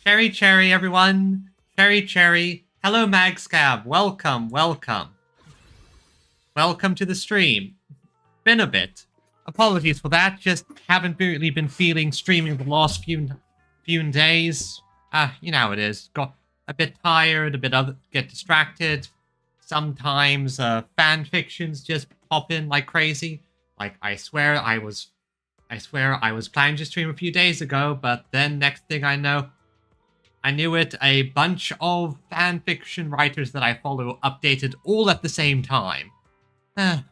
Cherry Cherry, everyone. Cherry Cherry. Hello, Magscab. Welcome, welcome. Welcome to the stream. Been a bit. Apologies for that. Just haven't really been feeling streaming the last few days. You know how it is. Got a bit tired, get distracted. Sometimes fan fictions just pop in like crazy. Like I swear I was planning to stream a few days ago, but then next thing I know, I knew it, a bunch of fan fiction writers that I follow updated all at the same time.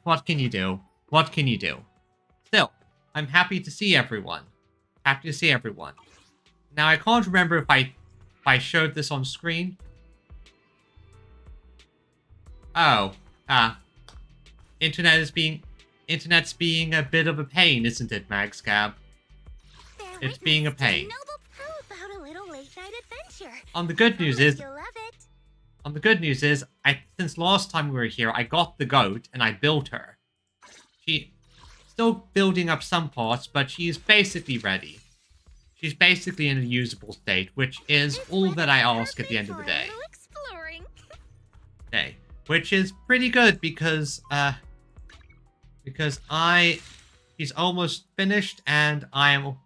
What can you do? What can you do? Still, I'm happy to see everyone. Happy to see everyone. Now, I can't remember if I showed this on screen. Oh, internet's being a bit of a pain, isn't it, Magscab? It's being a pain. On the good news is, since last time we were here, I got the goat and I built her. She's still building up some parts, but she's basically ready. She's basically in a usable state, which is all that I ask at the end of the day. Okay, which is pretty good because she's almost finished and I am.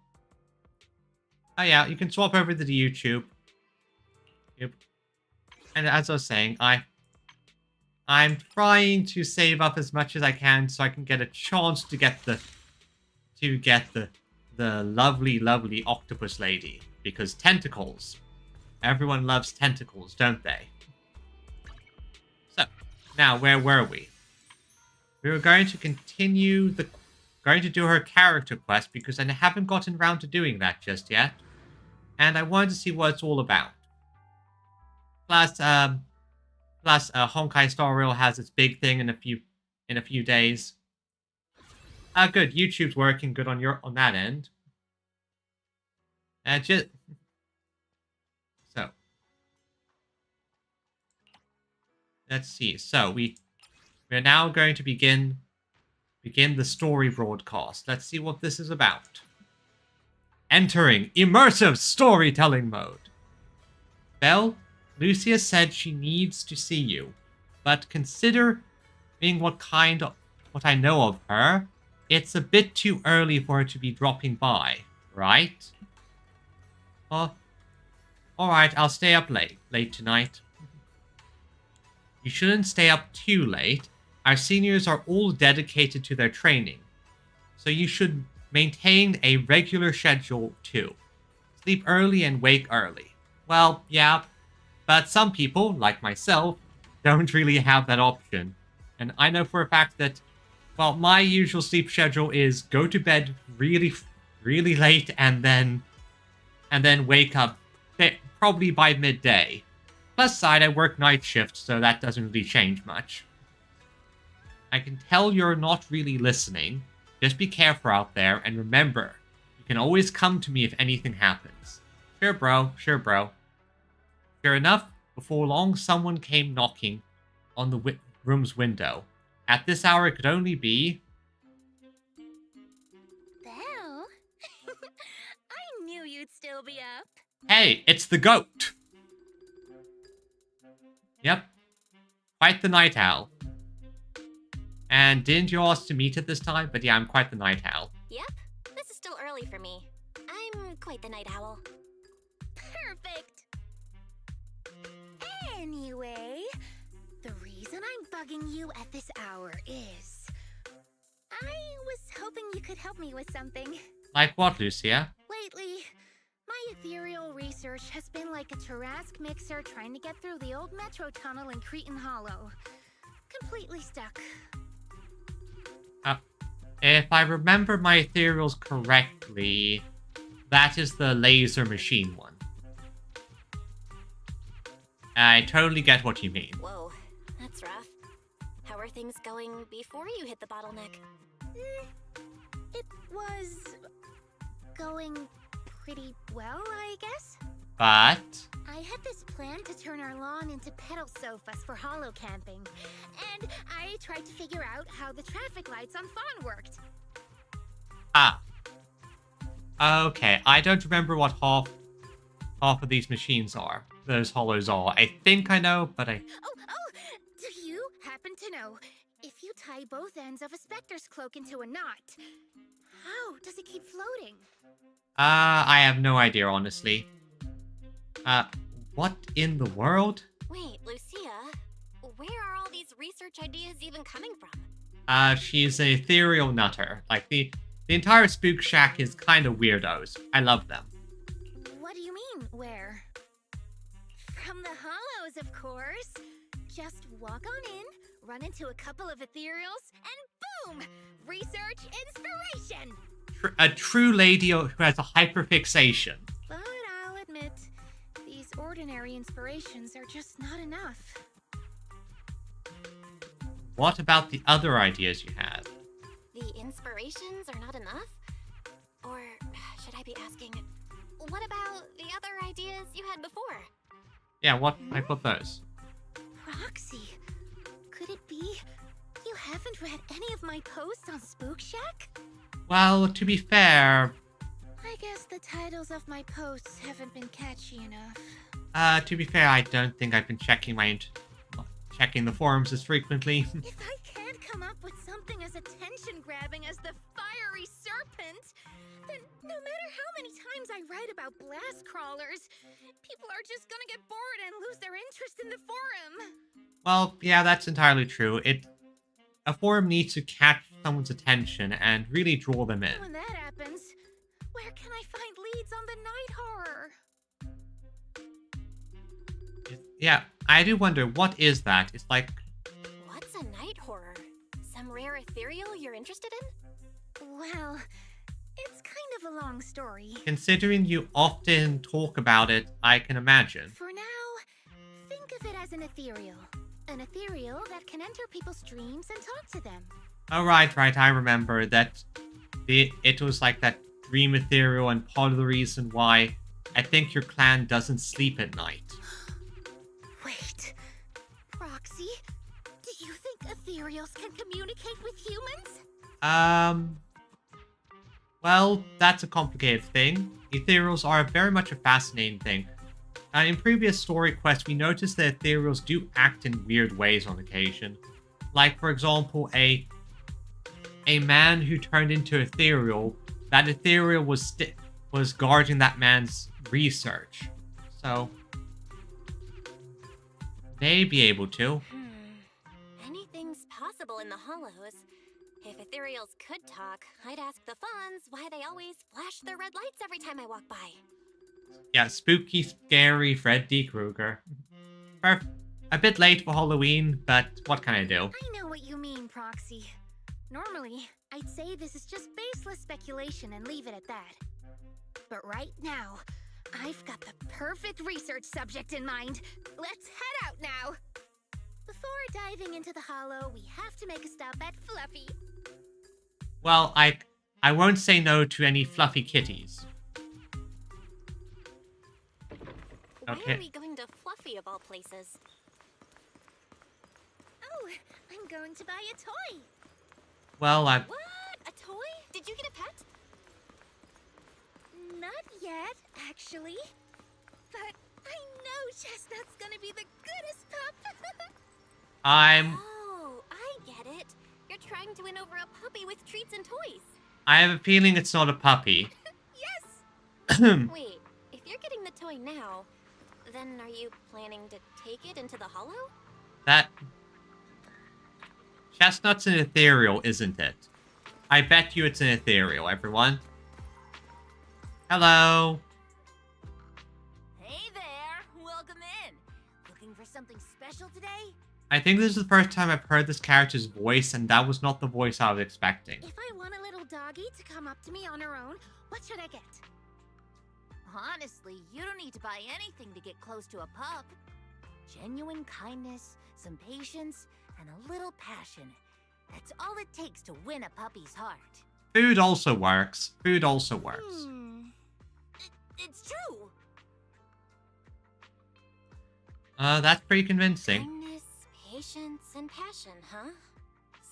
Oh yeah, you can swap over to the YouTube. Yep. And as I was saying, I'm trying to save up as much as I can so I can get a chance to get the lovely octopus lady, because tentacles. Everyone loves tentacles, don't they? So, now where were we? We were going to continue going to do her character quest because I haven't gotten around to doing that just yet. And I wanted to see what it's all about. Plus, Honkai Star Rail has its big thing in a few days. Good. YouTube's working good on that end. So let's see. So we're now going to begin the story broadcast. Let's see what this is about. Entering immersive storytelling mode. Belle, Lucia said she needs to see you, but considering what I know of her, it's a bit too early for her to be dropping by, right? Alright, I'll stay up late tonight. You shouldn't stay up too late. Our seniors are all dedicated to their training, so you should maintain a regular schedule too. Sleep early and wake early. Well, yeah, but some people, like myself, don't really have that option. And I know for a fact that, well, my usual sleep schedule is go to bed really, really late and then wake up probably by midday. Plus side, I work night shift, so that doesn't really change much. I can tell you're not really listening. Just be careful out there, and remember, you can always come to me if anything happens. Sure, bro. Sure, bro. Sure enough, before long, someone came knocking on the room's window. At this hour, it could only be... Belle? I knew you'd still be up. Hey, it's the goat! Yep. Quite the night owl. And didn't you ask to meet at this time? But yeah, I'm quite the night owl. Yep. This is still early for me. I'm quite the night owl. Perfect! Anyway, the reason I'm bugging you at this hour is... I was hoping you could help me with something. Like what, Lucia? Lately, my ethereal research has been like a Tarrasque mixer trying to get through the old metro tunnel in Cretan Hollow. Completely stuck. If I remember my ethereals correctly, that is the laser machine one. I totally get what you mean. Whoa, that's rough. How are things going before you hit the bottleneck? It was going pretty well, I guess. But I had this plan to turn our lawn into pedal sofas for hollow camping, and I tried to figure out how the traffic lights on Fawn worked. Okay, I don't remember what half half of these machines are. Those hollows are. I think I know, but I... Oh, do you happen to know if you tie both ends of a Spectre's cloak into a knot, how does it keep floating? I have no idea, honestly. What in the world? Wait, Lucia, where are all these research ideas even coming from? She's an ethereal nutter. Like, the entire Spook Shack is kind of weirdos. I love them. What do you mean, where? From the hollows, of course. Just walk on in, run into a couple of ethereals, and boom! Research inspiration! A true lady who has a hyperfixation. But I'll admit, these ordinary inspirations are just not enough. What about the other ideas you had? The inspirations are not enough? Or should I be asking, what about the other ideas you had before? Yeah, what those? Roxy, could it be you haven't read any of my posts on Spook Shack? Well, to be fair... I guess the titles of my posts haven't been catchy enough. To be fair, I don't think I've been checking the forums as frequently. If I can't come up with something as attention-grabbing as the fiery serpent, then no matter how many times I write about blast crawlers, people are just gonna get bored and lose their interest in the forum. Well, yeah, that's entirely true. A forum needs to catch someone's attention and really draw them in. When that happens, where can I find leads on the night horror? Yeah, I do wonder, what is that? It's like... What's a night horror? Some rare ethereal you're interested in? Well, it's kind of a long story. Considering you often talk about it, I can imagine. For now, think of it as an ethereal. An ethereal that can enter people's dreams and talk to them. Oh, right, I remember that it was like that dream ethereal, and part of the reason why I think your clan doesn't sleep at night. Wait, Roxy, do you think ethereals can communicate with humans? Well, that's a complicated thing. Ethereals are very much a fascinating thing. In previous story quests, we noticed that ethereals do act in weird ways on occasion. Like, for example, a man who turned into ethereal, that ethereal was guarding that man's research. So, may be able to. Anything's possible in the hollows. If ethereals could talk, I'd ask the Fawns why they always flash their red lights every time I walk by. Yeah, spooky, scary Freddy Krueger. A bit late for Halloween, but what can I do? I know what you mean, Proxy. Normally, I'd say this is just baseless speculation and leave it at that. But right now, I've got the perfect research subject in mind. Let's head out now! Before diving into the hollow, we have to make a stop at Fluffy. Well, I won't say no to any fluffy kitties. Okay. Why are we going to Fluffy of all places? Oh, I'm going to buy a toy. Well, What? A toy? Did you get a pet? Not yet, actually. But I know Chestnut's gonna be the goodest pup. Oh, I get it. You're trying to win over a puppy with treats and toys. I have a feeling it's not a puppy. Yes! Wait, if you're getting the toy now, then are you planning to take it into the hollow? Chestnut's an ethereal, isn't it? I bet you it's an ethereal, everyone. Hello. Hey there, welcome in. Looking for something special today? I think this is the first time I've heard this character's voice, and that was not the voice I was expecting. If I want a little doggy to come up to me on her own, what should I get? Honestly, you don't need to buy anything to get close to a pup. Genuine kindness, some patience, and a little passion. That's all it takes to win a puppy's heart. Food also works. Food also works. It's true. That's pretty convincing. Kindness, patience, and passion, huh?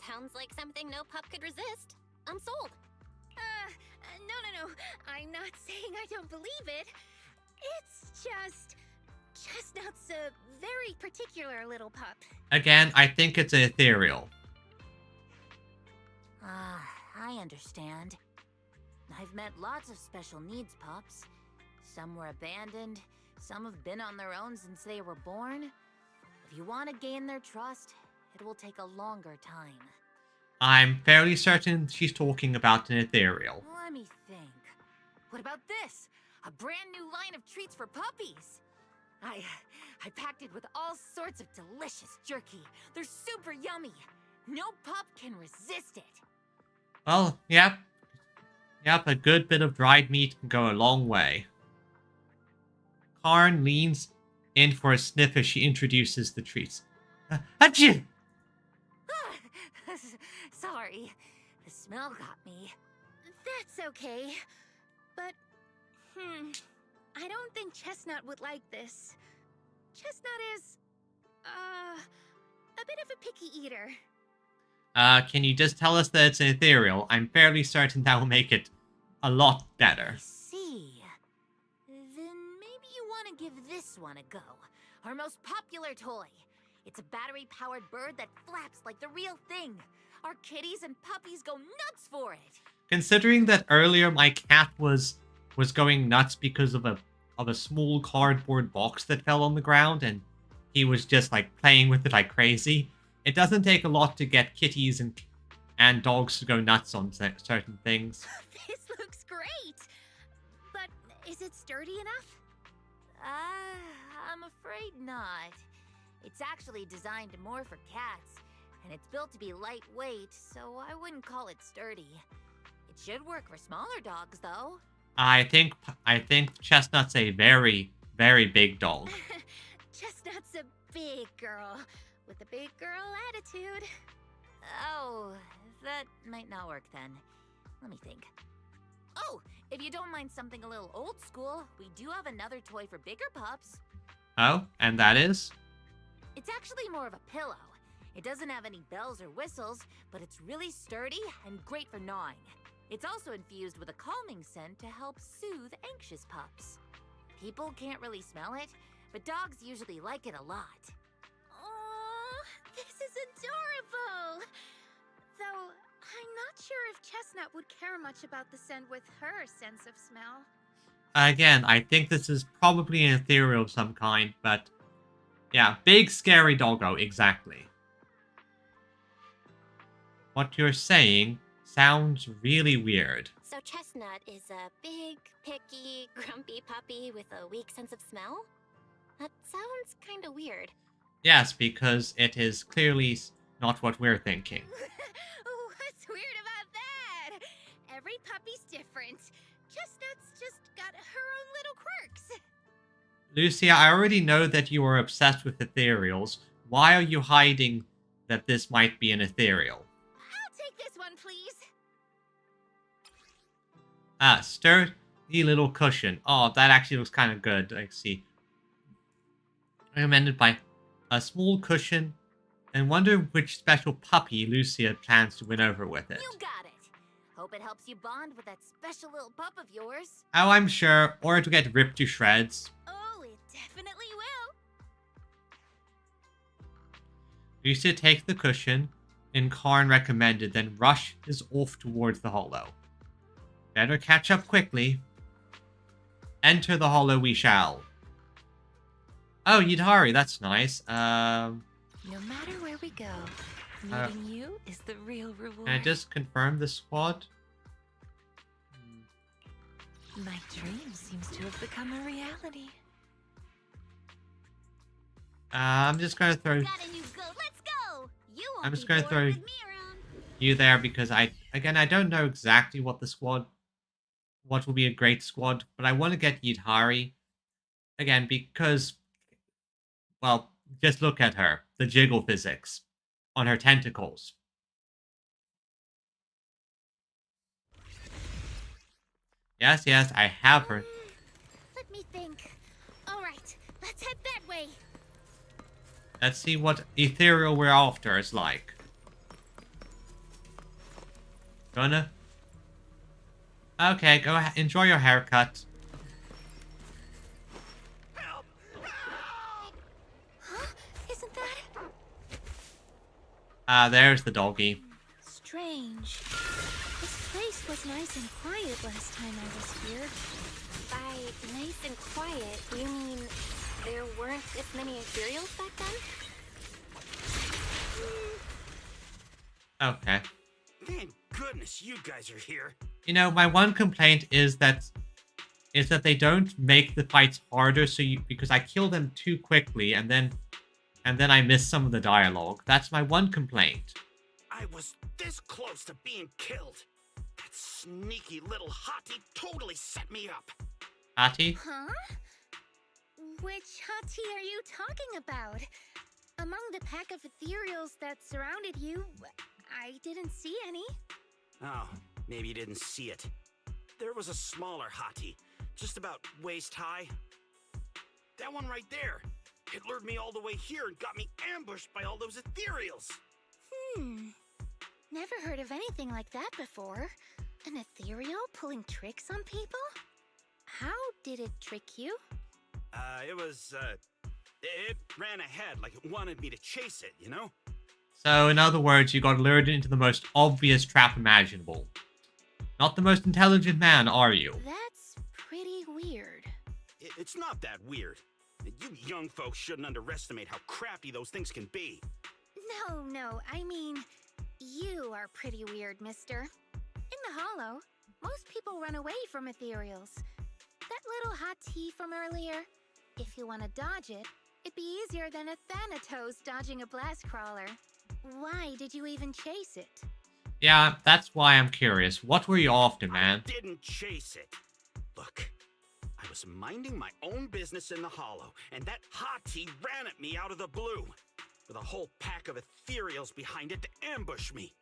Sounds like something no pup could resist. I'm sold. No. I'm not saying I don't believe it. It's just... Chestnut's a very particular little pup. Again, I think it's an ethereal. I understand. I've met lots of special needs pups. Some were abandoned, some have been on their own since they were born. If you want to gain their trust, it will take a longer time. I'm fairly certain she's talking about an ethereal. Let me think. What about this? A brand new line of treats for puppies. I packed it with all sorts of delicious jerky. They're super yummy. No pup can resist it. Well, yep. Yep, a good bit of dried meat can go a long way. Karn leans in for a sniff as she introduces the treats. Achoo! Sorry, the smell got me. That's okay. But, I don't think Chestnut would like this. Chestnut is, a bit of a picky eater. Can you just tell us that it's an ethereal? I'm fairly certain that will make it a lot better. I see. Then maybe you want to give this one a go. Our most popular toy. It's a battery-powered bird that flaps like the real thing. Our kitties and puppies go nuts for it. Considering that earlier my cat was going nuts because of a small cardboard box that fell on the ground, and he was just like playing with it like crazy. It doesn't take a lot to get kitties and dogs to go nuts on certain things. This looks great! But is it sturdy enough? I'm afraid not. It's actually designed more for cats, and it's built to be lightweight, so I wouldn't call it sturdy. It should work for smaller dogs, though. I think Chestnut's a very, very big dog. Chestnut's a big girl with a big girl attitude. Oh, that might not work then. Let me think. Oh, if you don't mind something a little old school, we do have another toy for bigger pups. Oh, and that is? It's actually more of a pillow. It doesn't have any bells or whistles, but it's really sturdy and great for gnawing. It's also infused with a calming scent to help soothe anxious pups. People can't really smell it, but dogs usually like it a lot. Oh, this is adorable! Though, I'm not sure if Chestnut would care much about the scent with her sense of smell. Again, I think this is probably an ethereal of some kind, but yeah, big scary doggo, exactly. What you're saying sounds really weird. So Chestnut is a big, picky, grumpy puppy with a weak sense of smell? That sounds kinda weird. Yes, because it is clearly not what we're thinking. What's weird about that? Every puppy's different. Chestnut's just got her own little quirks. Lucia, I already know that you are obsessed with ethereals. Why are you hiding that this might be an ethereal? I'll take this one, please. Ah, sturdy little cushion. Oh, that actually looks kind of good. I see. Recommended by a small cushion, and wonder which special puppy Lucia plans to win over with it. You got it. Hope it helps you bond with that special little pup of yours. Oh, I'm sure. Or to get ripped to shreds. Oh, it definitely will. Lucia takes the cushion, and Karn recommended, then rushes off towards the hollow. Better catch up quickly. Enter the hollow we shall. Oh, Yidhari, that's nice. No matter where we go, meeting you is the real reward. Can I just confirm the squad? My dream seems to have become a reality. I'm just gonna throw Got a new goat. Let's go. You won't I'm just be gonna bored throw with me around. you there because I don't know exactly what will be a great squad, but I want to get Yidhari again because, well, just look at her, the jiggle physics on her tentacles. Yes, I have her. Let me think. All right, let's head that way. Let's see what ethereal we're after is like. Gonna. Okay, go ahead. Enjoy your haircut. There's the doggy. Strange. This place was nice and quiet last time I was here. By nice and quiet, you mean there weren't as many ethereals back then? Okay. Thank goodness you guys are here. You know, my one complaint is that they don't make the fights harder, because I kill them too quickly and then I miss some of the dialogue. That's my one complaint. I was this close to being killed. That sneaky little hottie totally set me up. Hattie? Huh? Which hottie are you talking about? Among the pack of ethereals that surrounded you, I didn't see any. Oh, maybe you didn't see it. There was a smaller hottie, just about waist high. That one right there. It lured me all the way here and got me ambushed by all those ethereals. Never heard of anything like that before. An ethereal pulling tricks on people? How did it trick you? It ran ahead like it wanted me to chase it, you know? So, in other words, you got lured into the most obvious trap imaginable. Not the most intelligent man, are you? That's pretty weird. It's not that weird. You young folks shouldn't underestimate how crafty those things can be. No, I mean, you are pretty weird, mister. In the Hollow, most people run away from ethereals. That little hot tea from earlier, if you want to dodge it, it'd be easier than a Thanatos dodging a blast crawler. Why did you even chase it? Yeah, that's why I'm curious. What were you after, man? I didn't chase it. Look, I was minding my own business in the Hollow, and that hottie ran at me out of the blue, with a whole pack of ethereals behind it to ambush me.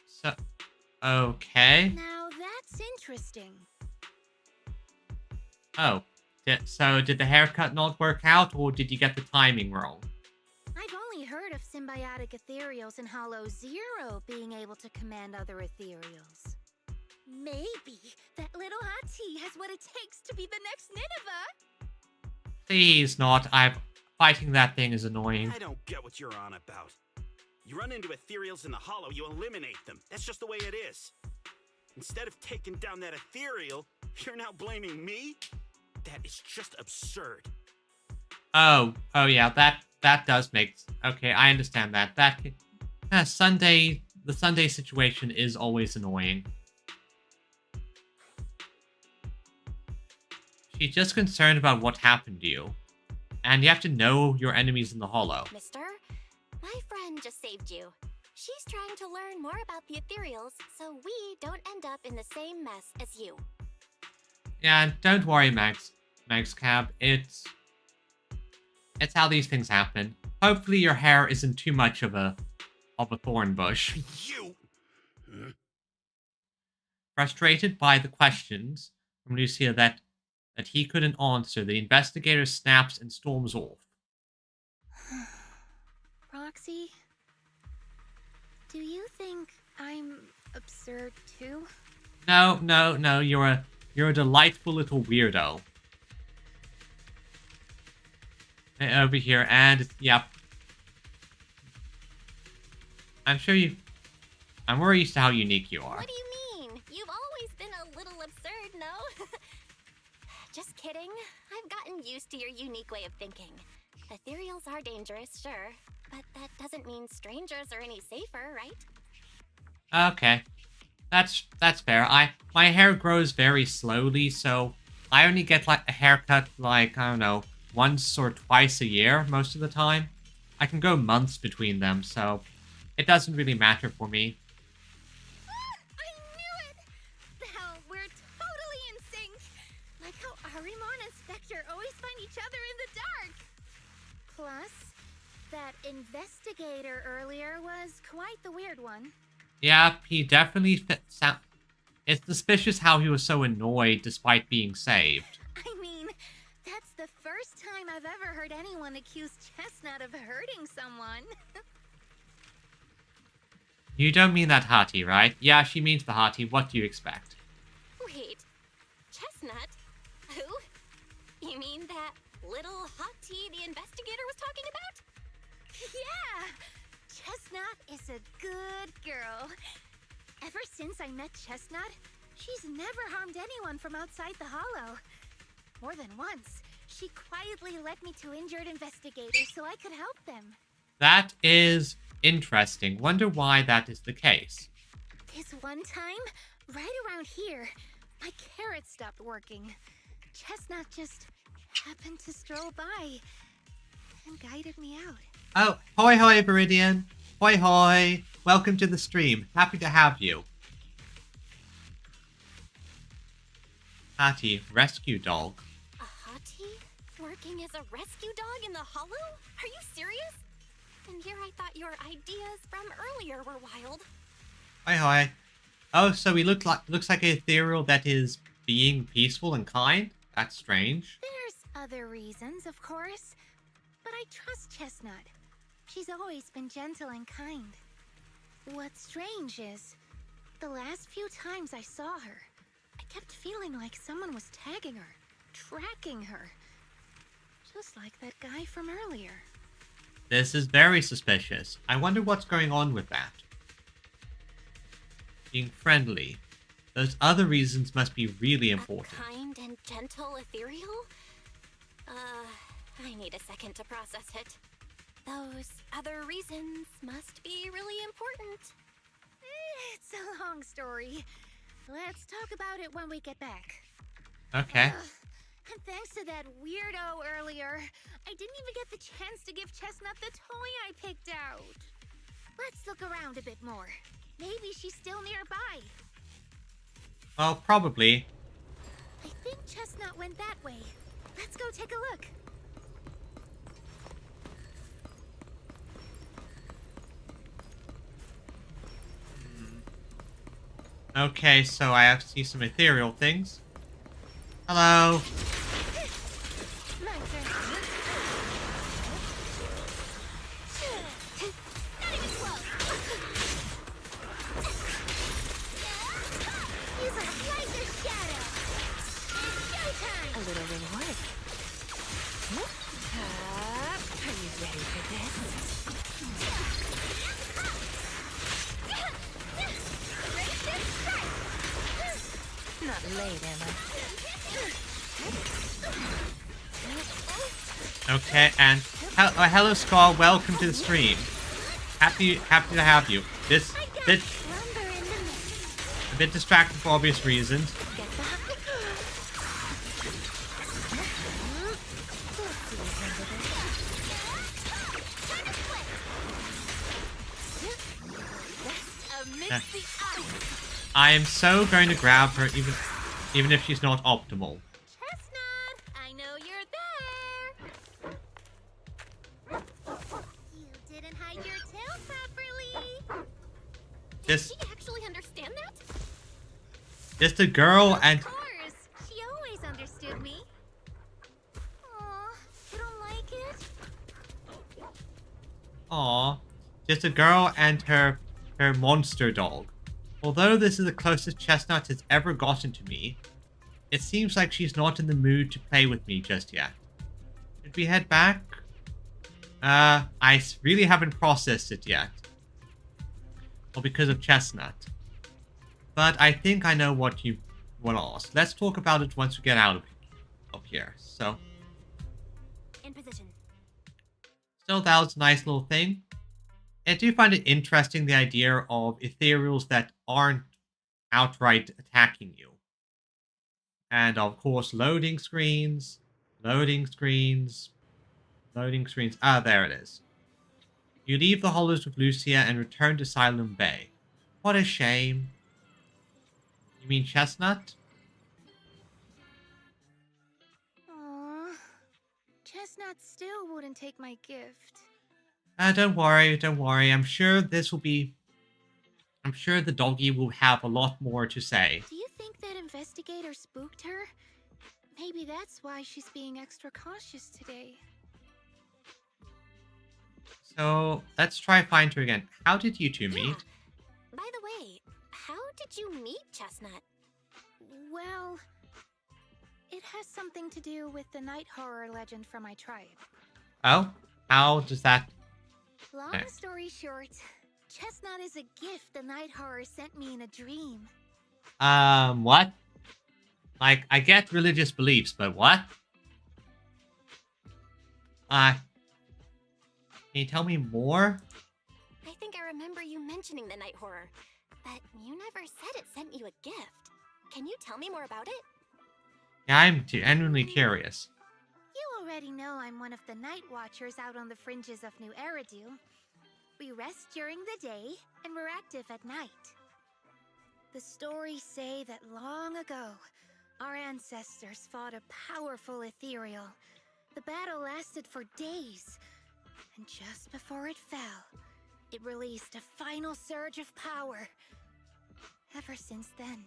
So, okay. Now that's interesting. Oh, so did the haircut not work out, or did you get the timing wrong? I've only heard of symbiotic ethereals in Hollow Zero being able to command other ethereals. Maybe that little hot tea has what it takes to be the next Nineveh. Please not. Fighting that thing is annoying. I don't get what you're on about. You run into ethereals in the Hollow, you eliminate them. That's just the way it is. Instead of taking down that ethereal, you're now blaming me? That is just absurd. Oh yeah, that does make... Okay, I understand that. The Sunday situation is always annoying. She's just concerned about what happened to you. And you have to know your enemies in the Hollow. Mister, my friend just saved you. She's trying to learn more about the ethereals so we don't end up in the same mess as you. Yeah, don't worry, Max Cab. It's how these things happen. Hopefully your hair isn't too much of a thorn bush. You! Frustrated by the questions from Lucia that he couldn't answer, the investigator snaps and storms off. Roxy, do you think I'm absurd too? No, you're a delightful little weirdo. Over here, and yep. I'm more used to how unique you are. What do you mean? You've always been a little absurd, no? Just kidding. I've gotten used to your unique way of thinking. Ethereals are dangerous, sure, but that doesn't mean strangers are any safer, right? Okay. That's fair. My hair grows very slowly, so I only get like a haircut like, I don't know, once or twice a year most of the time. I can go months between them, so it doesn't really matter for me. I knew it! Now we're totally in sync! Like how Arimon and Spectre always find each other in the dark! Plus, that investigator earlier was quite the weird one. Yeah, he definitely it's suspicious how he was so annoyed despite being saved. I mean, that's the first time I've ever heard anyone accuse Chestnut of hurting someone. You don't mean that Hati, right? Yeah, she means the Hati. What do you expect? Wait, Chestnut? Who? You mean that little hot tea the investigator was talking about? Yeah! Chestnut is a good girl. Ever since I met Chestnut, she's never harmed anyone from outside the hollow. More than once, she quietly led me to injured investigators so I could help them. That is interesting. Wonder why that is the case. This one time, right around here, my carrot stopped working. Chestnut just happened to stroll by and guided me out. Oh, hoi hoi, Viridian. Hoi hoi. Welcome to the stream. Happy to have you. Hattie, rescue dog. A hottie? Working as a rescue dog in the hollow? Are you serious? And here I thought your ideas from earlier were wild. Hoi hoi. Oh, so he looks like an ethereal that is being peaceful and kind? That's strange. There's other reasons, of course, but I trust Chestnut. She's always been gentle and kind. What's strange is, the last few times I saw her, I kept feeling like someone was tagging her, tracking her. Just like that guy from earlier. This is very suspicious. I wonder what's going on with that. Being friendly. Those other reasons must be really important. A kind and gentle ethereal? I need a second to process it. Those other reasons must be really important. It's a long story. Let's talk about it when we get back. Okay. And thanks to that weirdo earlier, I didn't even get the chance to give Chestnut the toy I picked out. Let's look around a bit more. Maybe she's still nearby. Well, probably. I think Chestnut went that way. Let's go take a look. Okay, so I have to see some ethereal things. Hello. My turn. Not even close. Use a laser shadow. It's showtime. A little reward. Are you ready for this? Not late, am I? Okay, and hello, Scar. Welcome to the stream. Happy to have you. This bit Lumber in the mix. a bit distracted for obvious reasons. Get the Amidst the ice. I am so going to grab her, even if she's not optimal. Chestnut, I know you're there. You didn't hide your tail properly. Just Did she actually understand that? just a girl and Of course, she always understood me. Aw, you don't like it? aw, just a girl and her monster dog. Although this is the closest Chestnut has ever gotten to me, it seems like she's not in the mood to play with me just yet. Should we head back? I really haven't processed it yet. Well, because of Chestnut. But I think I know what you want to ask. Let's talk about it once we get out of here. So, In position. still, that was a nice little thing. I do find it interesting, the idea of ethereals that aren't outright attacking you. And of course, loading screens. Ah, there it is. You leave the hollows with Lucia and return to Silent Bay. What a shame. You mean Chestnut? Aw, Chestnut still wouldn't take my gift. Don't worry. I'm sure the doggy will have a lot more to say. Do you think that investigator spooked her? Maybe that's why she's being extra cautious today. So, let's try find her again. How did you two Yeah. meet? By the way, how did you meet Chestnut? Well, it has something to do with the night horror legend from my tribe. Oh? How does that Long story short, Chestnut is a gift the night horror sent me in a dream. What? Like, I get religious beliefs, but what? Can you tell me more? I think I remember you mentioning the night horror, but you never said it sent you a gift. Can you tell me more about it? Yeah, I'm genuinely curious. You already know I'm one of the night watchers out on the fringes of New Eridu. We rest during the day, and we're active at night. The stories say that long ago, our ancestors fought a powerful ethereal. The battle lasted for days, and just before it fell, it released a final surge of power. Ever since then,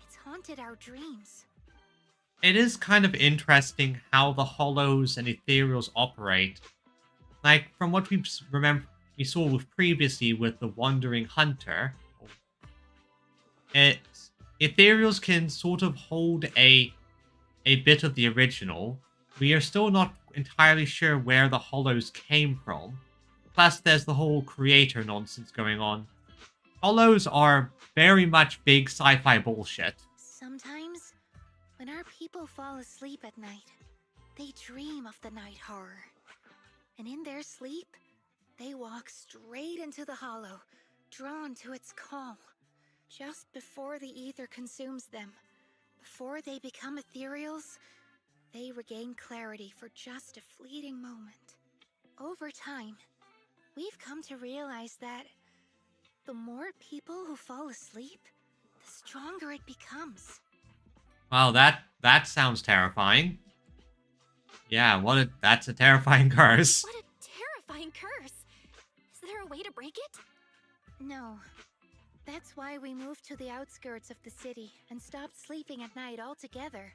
it's haunted our dreams. It is kind of interesting how the hollows and ethereals operate. Like, from what we saw with previously with the Wandering Hunter, ethereals can sort of hold a bit of the original. We are still not entirely sure where the hollows came from. Plus, there's the whole creator nonsense going on. Hollows are very much big sci-fi bullshit. Sometimes, when our people fall asleep at night, they dream of the night horror. And in their sleep, they walk straight into the hollow, drawn to its call. Just before the ether consumes them, before they become ethereals, they regain clarity for just a fleeting moment. Over time, we've come to realize that the more people who fall asleep, the stronger it becomes. Wow, that sounds terrifying. Yeah, that's a terrifying curse. What a terrifying curse! Is there a way to break it? No. That's why we moved to the outskirts of the city and stopped sleeping at night altogether.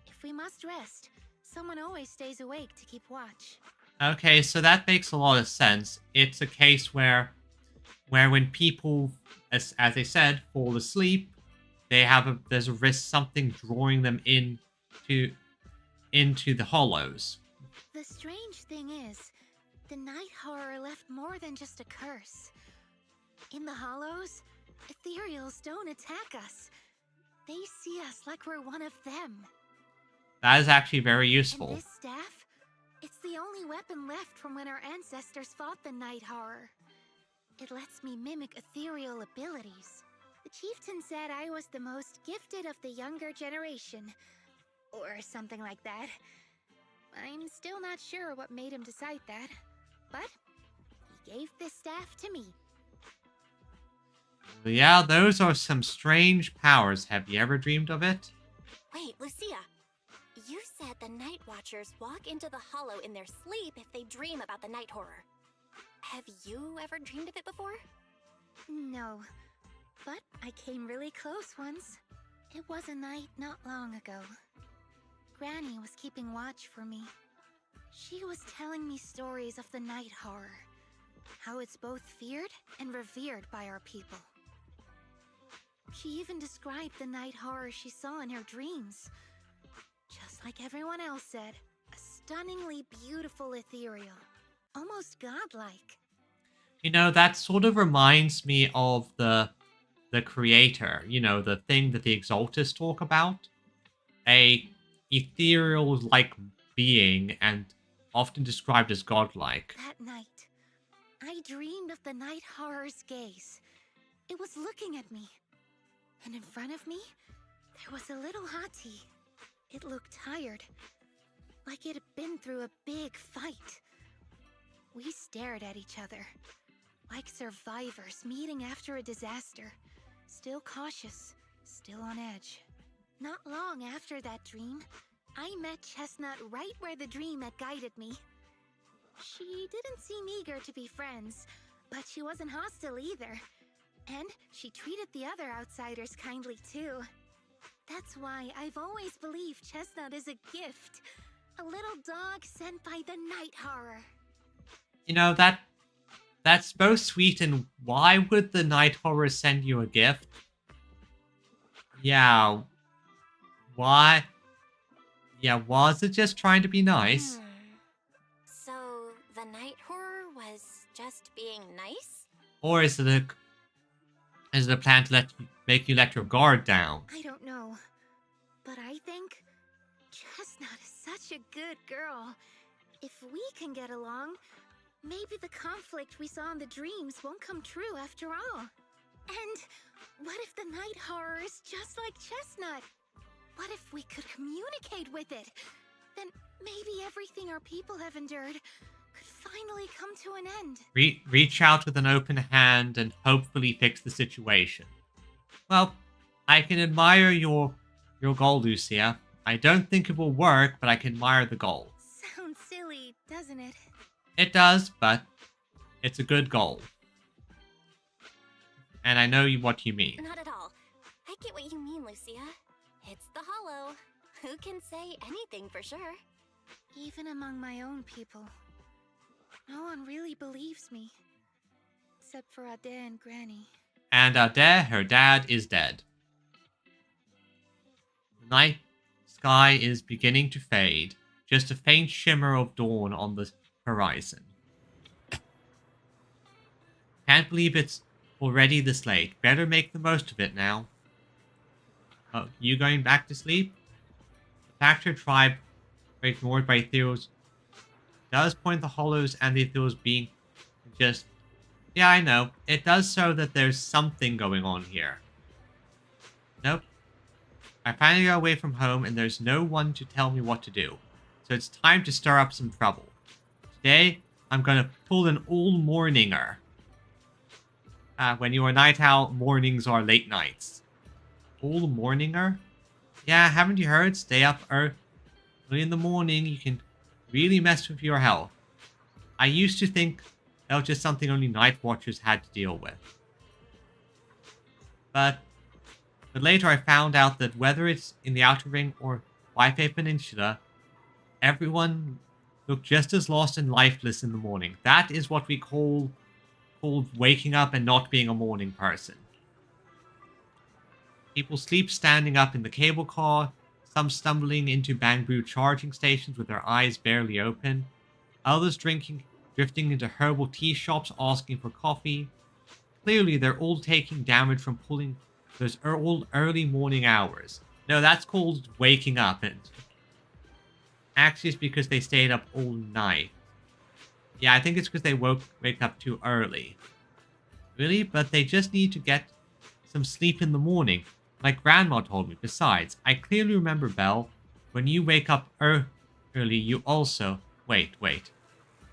If we must rest, someone always stays awake to keep watch. Okay, so that makes a lot of sense. It's a case where when people, as I said, fall asleep, there's a risk something drawing them into the hollows. The strange thing is, the night horror left more than just a curse. In the hollows, ethereals don't attack us. They see us like we're one of them. That is actually very And useful. this staff, it's the only weapon left from when our ancestors fought the night horror. It lets me mimic ethereal abilities. The chieftain said I was the most gifted of the younger generation, or something like that. I'm still not sure what made him decide that, but he gave this staff to me. Yeah, those are some strange powers. Have you ever dreamed of it? Wait, Lucia. You said the Night Watchers walk into the hollow in their sleep if they dream about the night horror. Have you ever dreamed of it before? No, but I came really close once. It was a night not long ago. Granny was keeping watch for me. She was telling me stories of the night horror, how it's both feared and revered by our people. She even described the night horror she saw in her dreams. Just like everyone else said, a stunningly beautiful ethereal, almost godlike. You know, that sort of reminds me of the creator, you know, the thing that the Exaltus talk about. A ethereal-like being and often described as godlike. That night, I dreamed of the night horror's gaze. It was looking at me. And in front of me, there was a little hottie. It looked tired, like it had been through a big fight. We stared at each other, like survivors meeting after a disaster, still cautious, still on edge. Not long after that dream, I met Chestnut right where the dream had guided me. She didn't seem eager to be friends, but she wasn't hostile either. And she treated the other outsiders kindly too. That's why I've always believed Chestnut is a gift. A little dog sent by the night horror. You know, that's both sweet and why would the night horror send you a gift? Yeah. Why? Yeah, was it just trying to be nice? So, the night horror was just being nice? Or is it a plan to make you let your guard down? I don't know. But I think Chestnut is such a good girl. If we can get along, maybe the conflict we saw in the dreams won't come true after all. And what if the night horror is just like Chestnut? What if we could communicate with it? Then maybe everything our people have endured could finally come to an end. Reach out with an open hand and hopefully fix the situation. Well, I can admire your goal, Lucia. I don't think it will work, but I can admire the goal. Sounds silly, doesn't it? It does, but it's a good goal. And I know what you mean. Not at all. I get what you mean, Lucia. It's the Hollow. Who can say anything for sure? Even among my own people, no one really believes me. Except for Ade and Granny. And Ade, her dad, is dead. The night sky is beginning to fade. Just a faint shimmer of dawn on the horizon. Can't believe it's already this late. Better make the most of it now. Oh, you going back to sleep? The Factor tribe were ignored by Ethereals. Does point the Hollows and the Ethereals being just... Yeah, I know. It does show that there's something going on here. Nope. I finally got away from home and there's no one to tell me what to do. So it's time to stir up some trouble. Today, I'm gonna pull an old morninger. When you're a night owl, mornings are late nights. Old morninger? Yeah, haven't you heard? Stay up early in the morning. You can really mess with your health. I used to think that was just something only night watchers had to deal with. But later I found out that whether it's in the Outer Ring or Waifei Peninsula, everyone looked just as lost and lifeless in the morning. That is what we call waking up and not being a morning person. People sleep standing up in the cable car, some stumbling into bamboo charging stations with their eyes barely open, others drifting into herbal tea shops asking for coffee. Clearly, they're all taking damage from pulling those old early morning hours. No, that's called waking up. And actually, it's because they stayed up all night. Yeah, I think it's because they wake up too early. Really? But they just need to get some sleep in the morning. Like Grandma told me. Besides, I clearly remember, Belle, when you wake up early, you also... Wait.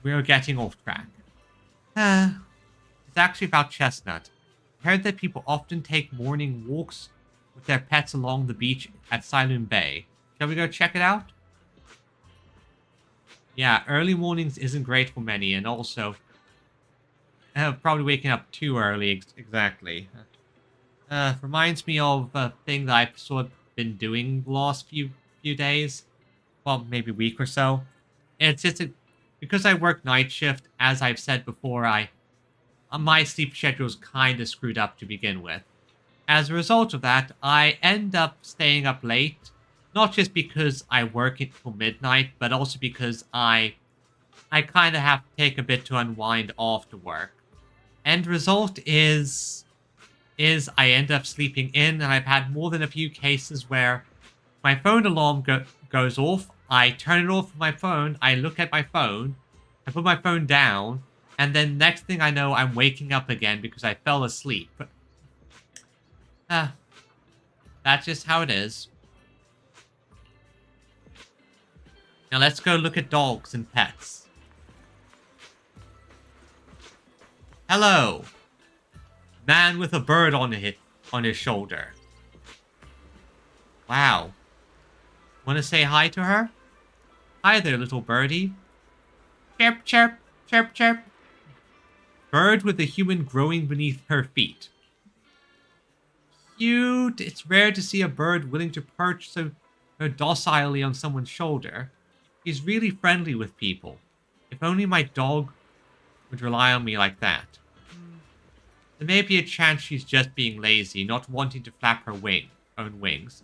We are getting off track. It's actually about Chestnut. I heard that people often take morning walks with their pets along the beach at Silent Bay. Shall we go check it out? Yeah, early mornings isn't great for many, and also... probably waking up too early, exactly. Reminds me of a thing that I've sort of been doing the last few days. Well, maybe a week or so. It's just because I work night shift, as I've said before, my sleep schedule's kind of screwed up to begin with. As a result of that, I end up staying up late. Not just because I work until midnight, but also because I kind of have to take a bit to unwind after work. End result is I end up sleeping in, and I've had more than a few cases where my phone alarm goes off, I turn it off from my phone, I look at my phone, I put my phone down, and then next thing I know, I'm waking up again because I fell asleep. That's just how it is. Now let's go look at dogs and pets. Hello. Man with a bird on his shoulder. Wow. Want to say hi to her? Hi there, little birdie. Chirp, chirp, chirp, chirp. Bird with a human growing beneath her feet. Cute. It's rare to see a bird willing to perch so docilely on someone's shoulder. He's really friendly with people. If only my dog would rely on me like that. There may be a chance she's just being lazy, not wanting to flap her own wings,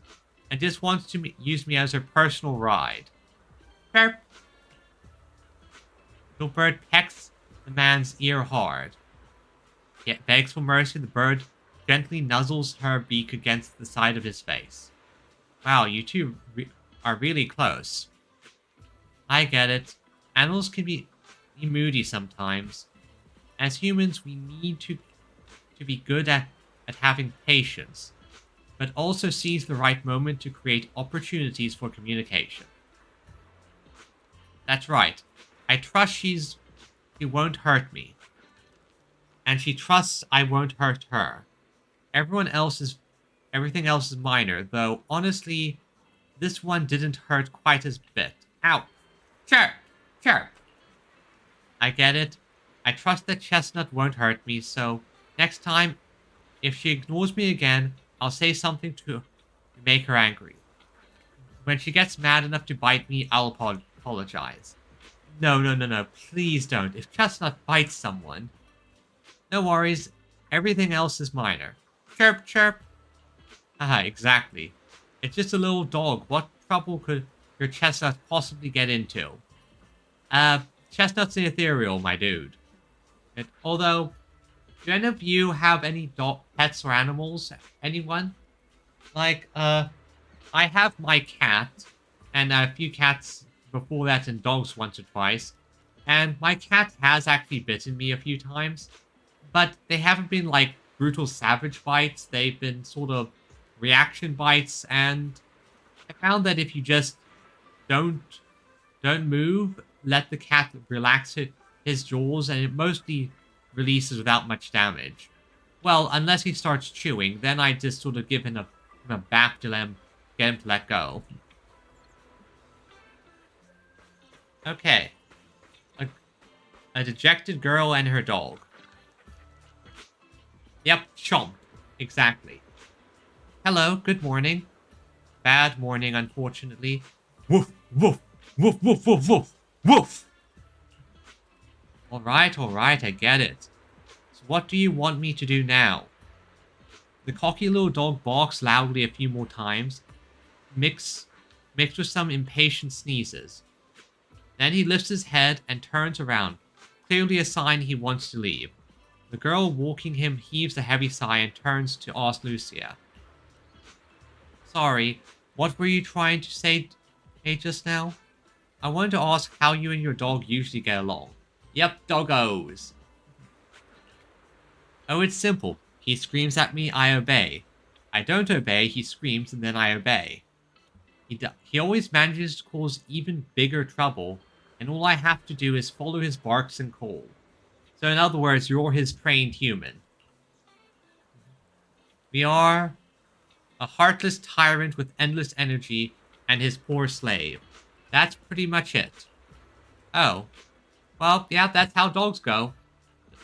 and just wants to use me as her personal ride. Chirp. Little bird pecks the man's ear hard. Yet begs for mercy, the bird gently nuzzles her beak against the side of his face. Wow, you two are really close. I get it. Animals can be moody sometimes. As humans, we need to be good at having patience, but also seize the right moment to create opportunities for communication. That's right. I trust she won't hurt me. And she trusts I won't hurt her. Everything else is minor, though honestly, this one didn't hurt quite as bit. Ow! Chirp! Chirp! I get it. I trust that Chestnut won't hurt me, so next time, if she ignores me again, I'll say something to make her angry. When she gets mad enough to bite me, I'll apologize. No, please don't. If Chestnut bites someone... No worries, everything else is minor. Chirp, chirp. Haha, exactly. It's just a little dog. What trouble could your Chestnut possibly get into? Chestnut's an ethereal, my dude. Although, do any of you have any pets or animals? Anyone? Like, I have my cat, and a few cats before that, and dogs once or twice. And my cat has actually bitten me a few times. But they haven't been, like, brutal savage bites. They've been sort of reaction bites, and I found that if you just don't move, let the cat relax his jaws, and it mostly releases without much damage. Well, unless he starts chewing, then I just sort of give him a bap to get him to let go. Okay. A dejected girl and her dog. Yep, chomp. Exactly. Hello, good morning. Bad morning, unfortunately. Woof, woof, woof, woof, woof, woof, woof! Alright, I get it. So what do you want me to do now? The cocky little dog barks loudly a few more times, mixed with some impatient sneezes. Then he lifts his head and turns around, clearly a sign he wants to leave. The girl walking him heaves a heavy sigh and turns to ask Lucia. Sorry, what were you trying to say just now? I wanted to ask how you and your dog usually get along. Yep, doggos. Oh, it's simple. He screams at me, I obey. I don't obey, he screams, and then I obey. He always manages to cause even bigger trouble, and all I have to do is follow his barks and call. So in other words, you're his trained human. We are a heartless tyrant with endless energy and his poor slave. That's pretty much it. Oh. Well, yeah, that's how dogs go.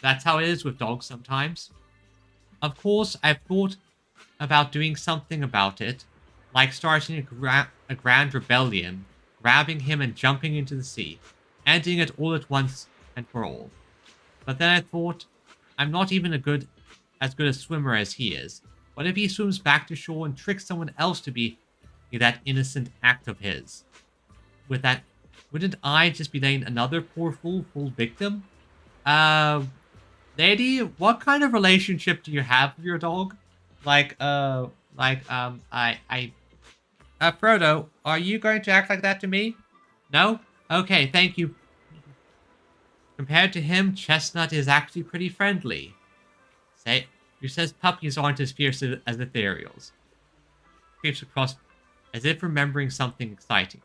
That's how it is with dogs sometimes. Of course, I've thought about doing something about it, like starting a grand rebellion, grabbing him and jumping into the sea, ending it all at once and for all. But then I thought, I'm not even as good a swimmer as he is. What if he swims back to shore and tricks someone else to be that innocent act of his? With that, wouldn't I just be letting another poor fool fall victim? Lady, what kind of relationship do you have with your dog? Frodo, are you going to act like that to me? No? Okay, thank you. Compared to him, Chestnut is actually pretty friendly. Who says puppies aren't as fierce as ethereals? Creeps across as if remembering something exciting.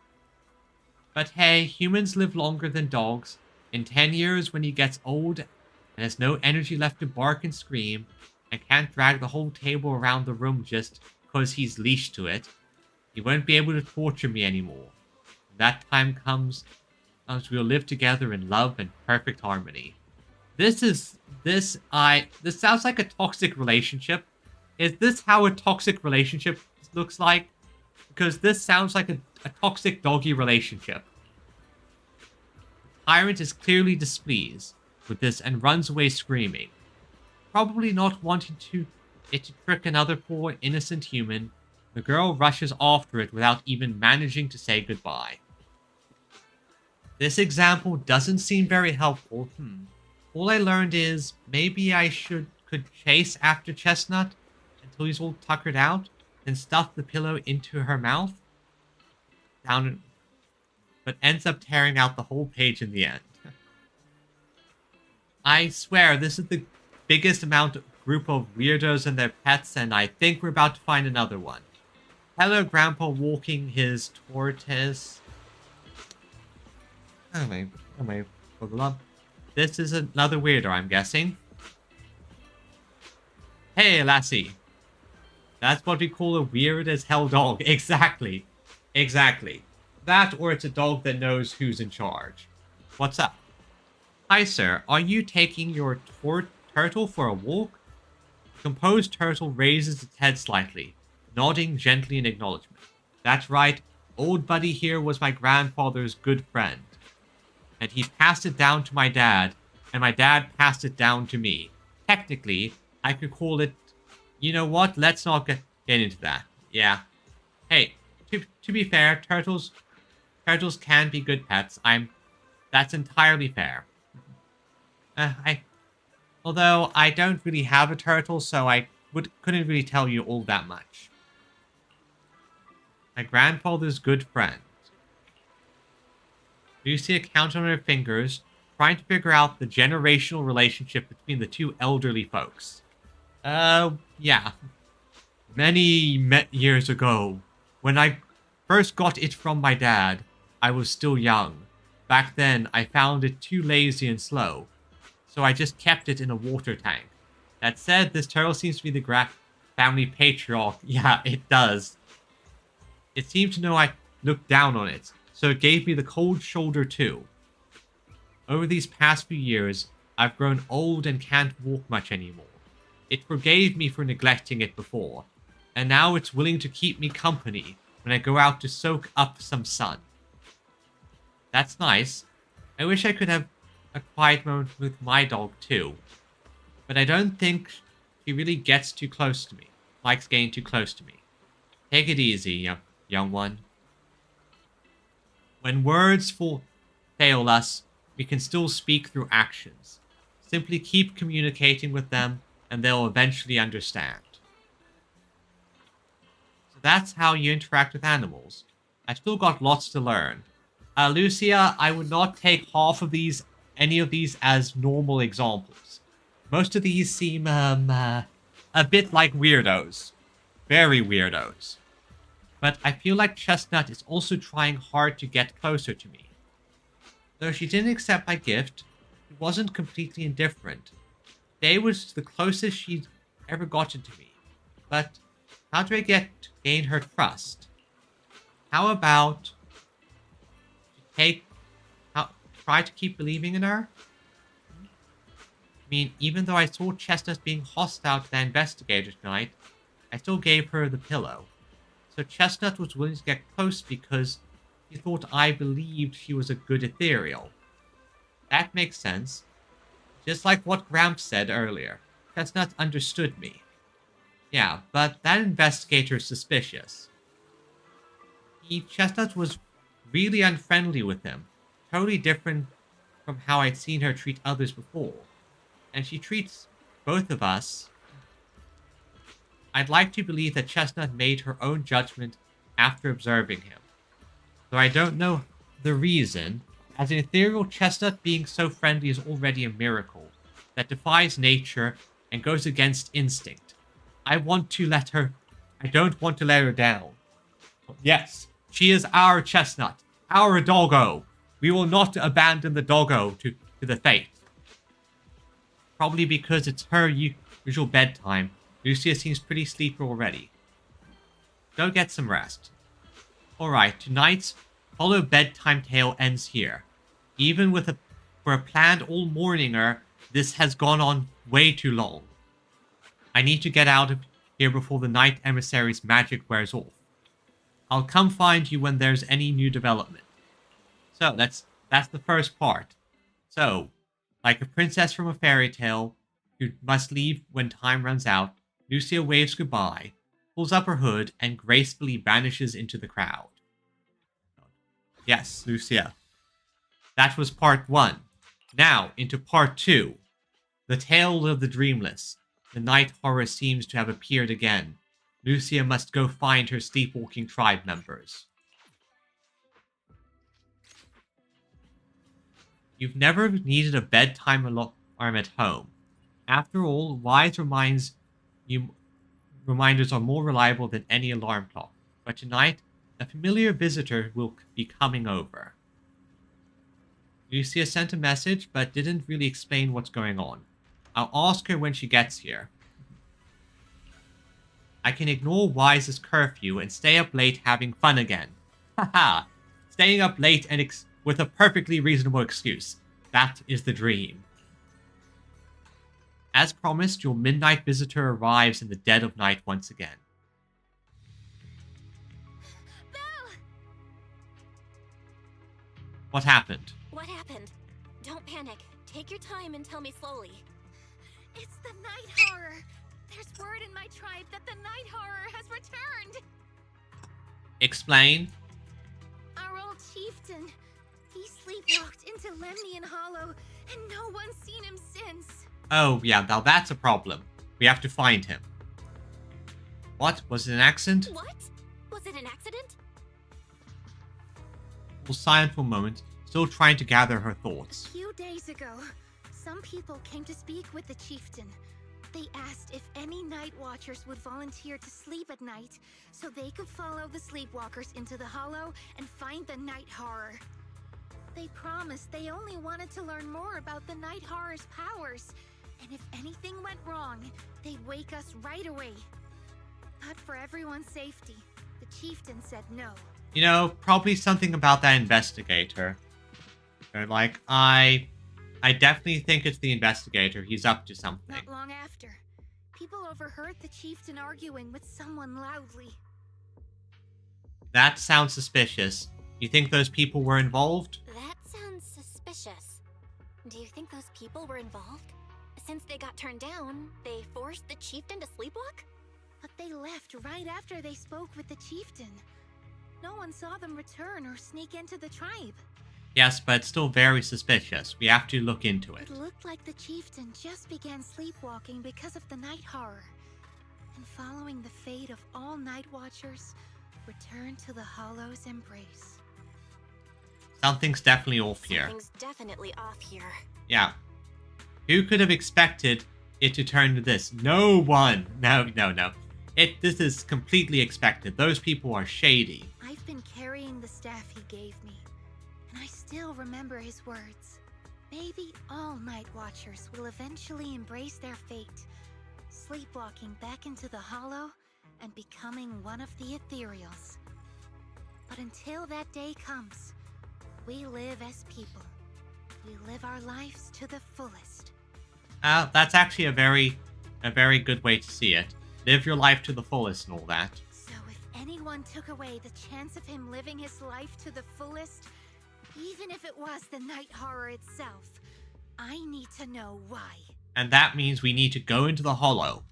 But hey, humans live longer than dogs. In 10 years, when he gets old and has no energy left to bark and scream, and can't drag the whole table around the room just because he's leashed to it, he won't be able to torture me anymore. When that time comes, we'll live together in love and perfect harmony. This sounds like a toxic relationship. Is this how a toxic relationship looks like? Because this sounds like a toxic doggy relationship. The tyrant is clearly displeased with this and runs away screaming. Probably not wanting it to trick another poor innocent human, the girl rushes after it without even managing to say goodbye. This example doesn't seem very helpful. all I learned is maybe I could chase after Chestnut until he's all tuckered out, then stuff the pillow into her mouth, but ends up tearing out the whole page in the end. I swear, this is the biggest group of weirdos and their pets, and I think we're about to find another one. Hello, Grandpa walking his tortoise. Oh my, for the love. This is another weirdo, I'm guessing. Hey, lassie. That's what we call a weird as hell dog. Exactly. Exactly. That, or it's a dog that knows who's in charge. What's up? Hi, sir. Are you taking your turtle for a walk? The composed turtle raises its head slightly, nodding gently in acknowledgement. That's right. Old buddy here was my grandfather's good friend. And he passed it down to my dad, and my dad passed it down to me. Technically, I could call it... You know what? Let's not get into that. Yeah. Hey, to be fair, turtles can be good pets. That's entirely fair. Although I don't really have a turtle, so I couldn't really tell you all that much. My grandfather's good friend. Lucia counted on her fingers, trying to figure out the generational relationship between the two elderly folks. Yeah. Many years ago, when I first got it from my dad, I was still young. Back then, I found it too lazy and slow, so I just kept it in a water tank. That said, this turtle seems to be the family patriarch. Yeah, it does. It seemed to know I looked down on it, so it gave me the cold shoulder too. Over these past few years, I've grown old and can't walk much anymore. It forgave me for neglecting it before, and now it's willing to keep me company when I go out to soak up some sun. That's nice. I wish I could have a quiet moment with my dog too, but I don't think she really gets too close to me, likes getting too close to me. Take it easy, young one. When words fail us, we can still speak through actions. Simply keep communicating with them, and they'll eventually understand. So that's how you interact with animals. I've still got lots to learn. Lucia, I would not take any of these as normal examples. Most of these seem, a bit like weirdos. Very weirdos. But I feel like Chestnut is also trying hard to get closer to me. Though she didn't accept my gift, she wasn't completely indifferent. Today was the closest she'd ever gotten to me. But how do I gain her trust? How about try to keep believing in her? I mean, even though I saw Chestnut being hostile to the investigator tonight, I still gave her the pillow. So Chestnut was willing to get close because he thought I believed she was a good ethereal. That makes sense. Just like what Gramps said earlier. Chestnut understood me. Yeah, but that investigator's suspicious. Chestnut was really unfriendly with him. Totally different from how I'd seen her treat others before. And she treats both of us. I'd like to believe that Chestnut made her own judgment after observing him. Though I don't know the reason. As an ethereal, Chestnut being so friendly is already a miracle that defies nature and goes against instinct. I don't want to let her down. Yes, she is our Chestnut, our doggo. We will not abandon the doggo to the fate. Probably because it's her usual bedtime. Lucia seems pretty sleepy already. Go get some rest. Alright, tonight's Hollow bedtime tale ends here. Even for a planned all-morninger, this has gone on way too long. I need to get out of here before the Night Emissary's magic wears off. I'll come find you when there's any new development. So, that's the first part. So, like a princess from a fairy tale who must leave when time runs out, Lucia waves goodbye, pulls up her hood, and gracefully vanishes into the crowd. Yes, Lucia. That was part 1. Now, into part 2. The Tale of the Dreamless. The night horror seems to have appeared again. Lucia must go find her sleepwalking tribe members. You've never needed a bedtime alarm at home. After all, reminders are more reliable than any alarm clock. But tonight, a familiar visitor will be coming over. Lucia sent a message, but didn't really explain what's going on. I'll ask her when she gets here. I can ignore Wise's curfew and stay up late having fun again. Haha! Staying up late and with a perfectly reasonable excuse. That is the dream. As promised, your midnight visitor arrives in the dead of night once again. Belle! What happened? What happened? Don't panic. Take your time and tell me slowly. It's the night horror. There's word in my tribe that the night horror has returned. Explain. Our old chieftain. He sleepwalked into Lemnian Hollow, and no one's seen him since. Oh, yeah, now that's a problem. We have to find him. What? Was it an accident? What? Was it an accident? Was silent for a moment, still trying to gather her thoughts. A few days ago, some people came to speak with the chieftain. They asked if any night watchers would volunteer to sleep at night so they could follow the sleepwalkers into the hollow and find the night horror. They promised they only wanted to learn more about the night horror's powers, and if anything went wrong, they'd wake us right away. But for everyone's safety, the chieftain said no. You know, probably something about that investigator. They're like, I definitely think it's the investigator. He's up to something. Not long after, people overheard the chieftain arguing with someone loudly. That sounds suspicious. You think those people were involved? That sounds suspicious. Do you think those people were involved? Since they got turned down, they forced the chieftain to sleepwalk? But they left right after they spoke with the chieftain. No one saw them return or sneak into the tribe. Yes, but it's still very suspicious. We have to look into it. It looked like the chieftain just began sleepwalking because of the night horror. And following the fate of all night watchers, returned to the Hollow's embrace. Something's definitely off here. Something's definitely off here. Yeah. Who could have expected it to turn to this? No one. No. This is completely expected. Those people are shady. I've been carrying the staff he gave me, and I still remember his words. Maybe all night watchers will eventually embrace their fate, sleepwalking back into the hollow and becoming one of the ethereals. But until that day comes, we live as people. We live our lives to the fullest. That's actually a very good way to see it. Live your life to the fullest and all that. So if anyone took away the chance of him living his life to the fullest, even if it was the night horror itself, I need to know why. And that means we need to go into the hollow.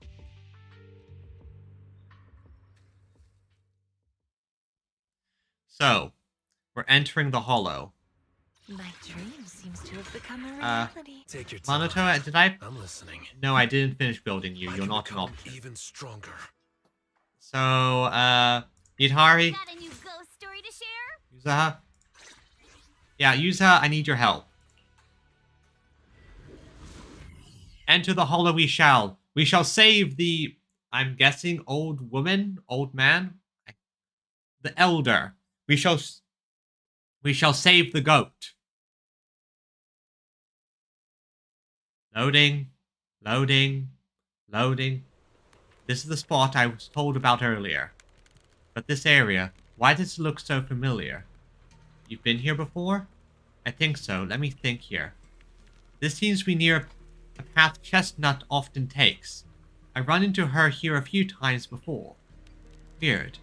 So, we're entering the hollow. My dream seems to have become a reality. Take your time. Monoto, did I? I'm listening. No, I didn't finish building you. I You're can not an become option. even stronger. So, Yidhari, Got a new ghost story to share? Yuzaha? Yeah, Yuzaha, I need your help. Enter the hollow we shall. We shall save the, I'm guessing, old woman? Old man? The elder. We shall save the goat. Loading. This is the spot I was told about earlier. But this area, why does it look so familiar? You've been here before? I think so. Let me think here. This seems to be near a path Chestnut often takes. I run into her here a few times before. Weird.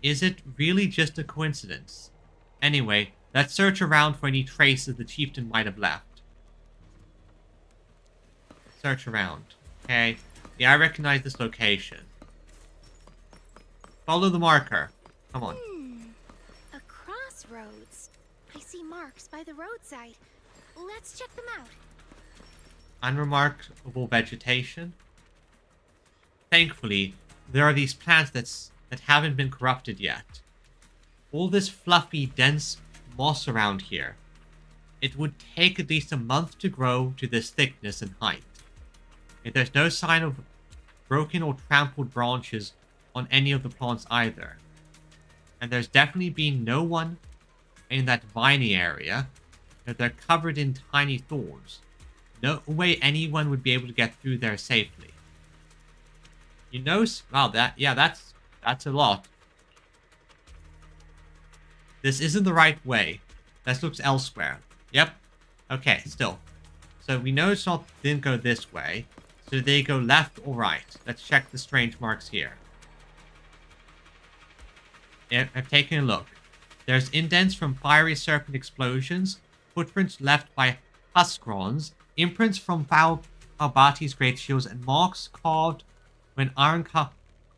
Is it really just a coincidence? Anyway, let's search around for any traces the chieftain might have left. Search around. Okay. Yeah, I recognize this location. Follow the marker. Come on. A crossroads. I see marks by the roadside. let's check them out. Unremarkable vegetation. Thankfully, there are these plants that haven't been corrupted yet. All this fluffy, dense moss around here. It would take at least a month to grow to this thickness and height. And there's no sign of broken or trampled branches on any of the plants either. And there's definitely been no one in that viney area. They're covered in tiny thorns. No way anyone would be able to get through there safely. You know, wow, that's a lot. This isn't the right way. Let's look elsewhere. Yep. Okay, still. So we know didn't go this way. So did they go left or right? Let's check the strange marks here. Yeah, I've taken a look. There's indents from fiery serpent explosions, footprints left by huskrons, imprints from Falbati's great shields, and marks carved when iron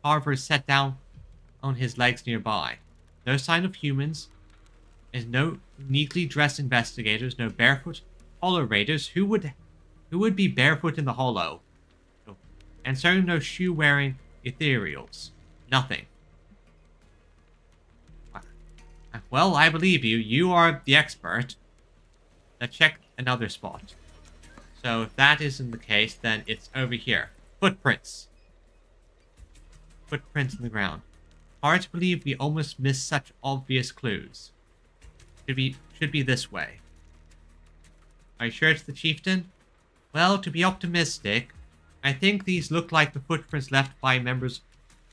carvers set down on his legs nearby. No sign of humans. There's no neatly dressed investigators, no barefoot hollow raiders. Who would be barefoot in the hollow? And so no shoe-wearing ethereals. Nothing. Well, I believe you. You are the expert. Let's check another spot. So if that isn't the case, then it's over here. Footprints. Footprints in the ground. Hard to believe we almost missed such obvious clues. Should be this way. Are you sure it's the chieftain? Well, to be optimistic, I think these look like the footprints left by members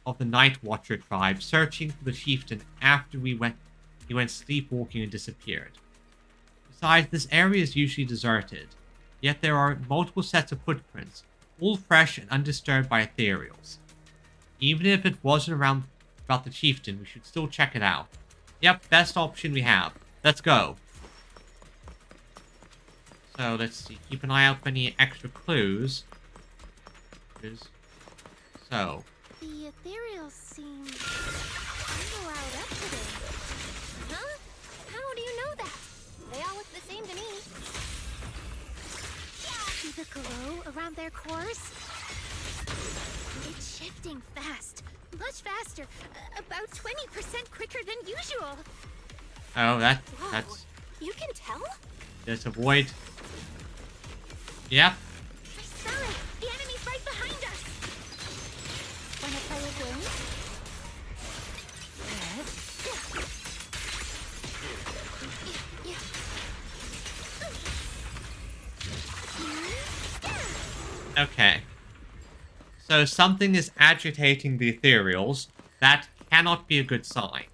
of the Night Watcher tribe searching for the chieftain after he went sleepwalking and disappeared. Besides, this area is usually deserted, yet there are multiple sets of footprints, all fresh and undisturbed by ethereals. Even if it wasn't about the chieftain, we should still check it out. Yep, best option we have. Let's go. So, let's see. Keep an eye out for any extra clues. So. The ethereals seem a little out up today. Huh? How do you know that? They all look the same to me. See the glow around their cores? It's shifting fast. Much faster. About 20% quicker than usual. Oh, that's... You can tell? Just avoid... Yep. I smell it. The enemy's right behind us. Wanna play a game? Okay. So something is agitating the ethereals. That cannot be a good sign.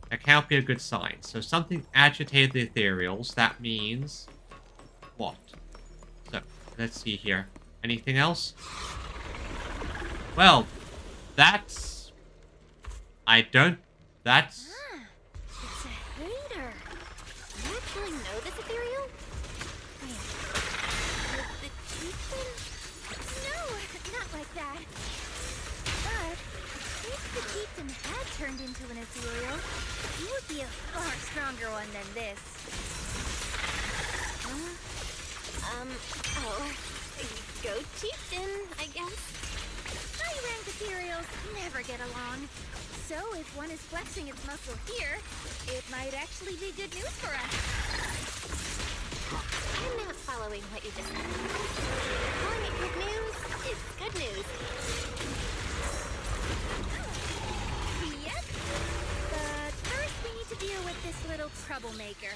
That cannot be a good sign. So something agitated the ethereals. That means... what? So, let's see here. Anything else? Well, that's... That's... It's a hater. Do you actually know this ethereal? Wait. The chieftain? No, not like that. But if the chieftain had turned into an ethereal, he would be a far stronger one than this. Oh. Go chieftain, I guess. High-rank ethereals never get along. So if one is flexing its muscle here, it might actually be good news for us. I'm not following what you just said. Calling it good news is good news. Yep. But first we need to deal with this little troublemaker.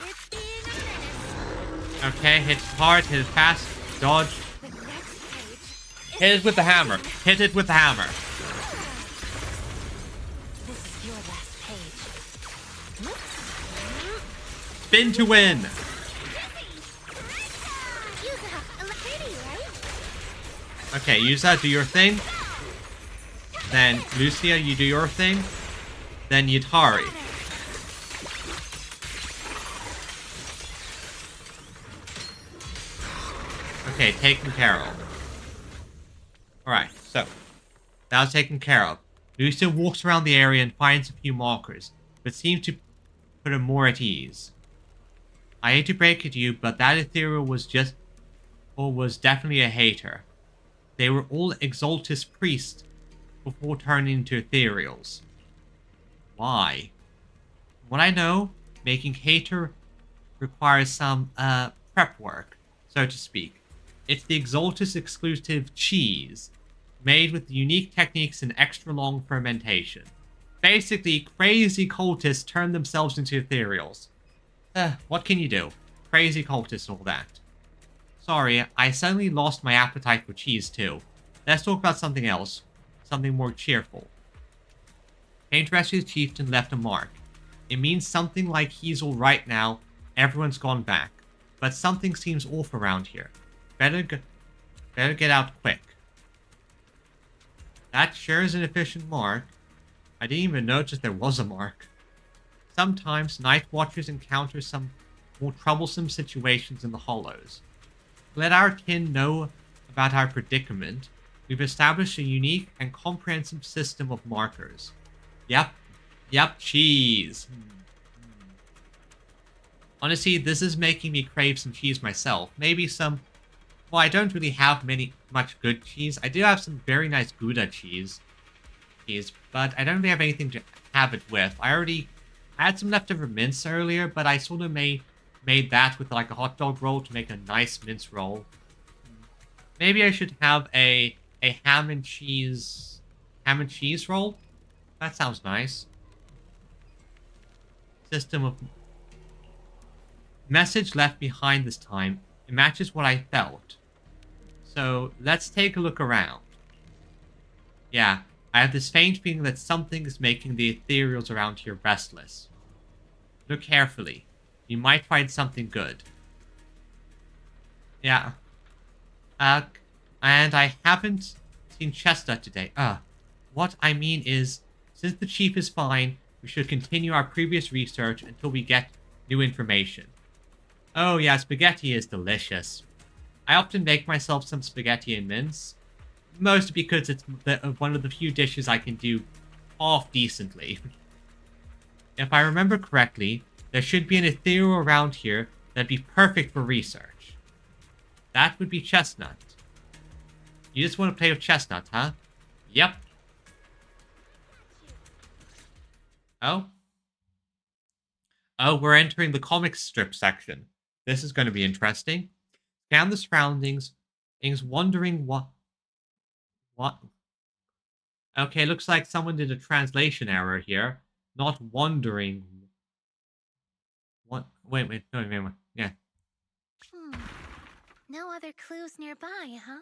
It's being a menace. Okay, hit hard, hit it fast, dodge. The next page. Hit it with the hammer. Hit it with the hammer. This is your last page. Spin to win. Okay, Yuza, do your thing. Then Lucia, you do your thing. Then Yutari. Okay, taken care of. Alright, so. That was taken care of. Lucia walks around the area and finds a few markers, but seems to put her more at ease. I hate to break it to you, but that ethereal was definitely a hater. They were all Exaltus priests before turning into ethereals. Why? What I know, making hater requires some prep work, so to speak. It's the Exaltus exclusive cheese, made with unique techniques and extra long fermentation. Basically, crazy cultists turn themselves into ethereals. What can you do? Crazy cultists and all that. Sorry, I suddenly lost my appetite for cheese too. Let's talk about something else. Something more cheerful. Came to rescue the chieftain, left a mark. It means something like he's alright now, everyone's gone back. But something seems off around here. Better get out quick. That sure is an efficient mark. I didn't even notice there was a mark. Sometimes night watchers encounter some more troublesome situations in the hollows. To let our kin know about our predicament, we've established a unique and comprehensive system of markers. Yep, cheese. Honestly, this is making me crave some cheese myself. Maybe some... Well, I don't really have much good cheese. I do have some very nice Gouda cheese, but I don't really have anything to have it with. I had some leftover mince earlier, but I sort of made that with like a hot dog roll to make a nice mince roll. Maybe I should have a ham and cheese roll. That sounds nice. System of message left behind this time. It matches what I felt. So let's take a look around. Yeah, I have this faint feeling that something is making the ethereals around here restless. Look carefully. You might find something good. Yeah. And I haven't seen Chestnut today. What I mean is, since the chief is fine, we should continue our previous research until we get new information. Oh yeah, spaghetti is delicious. I often make myself some spaghetti and mince. Mostly because it's one of the few dishes I can do half decently. If I remember correctly, there should be an ethereal around here that'd be perfect for research. That would be Chestnut. You just want to play with Chestnut, huh? Yep. Oh? Oh, we're entering the comic strip section. This is going to be interesting. Scan the surroundings. Wondering what... Okay, looks like someone did a translation error here. Not wondering... What? Wait. No. Yeah. No other clues nearby, huh?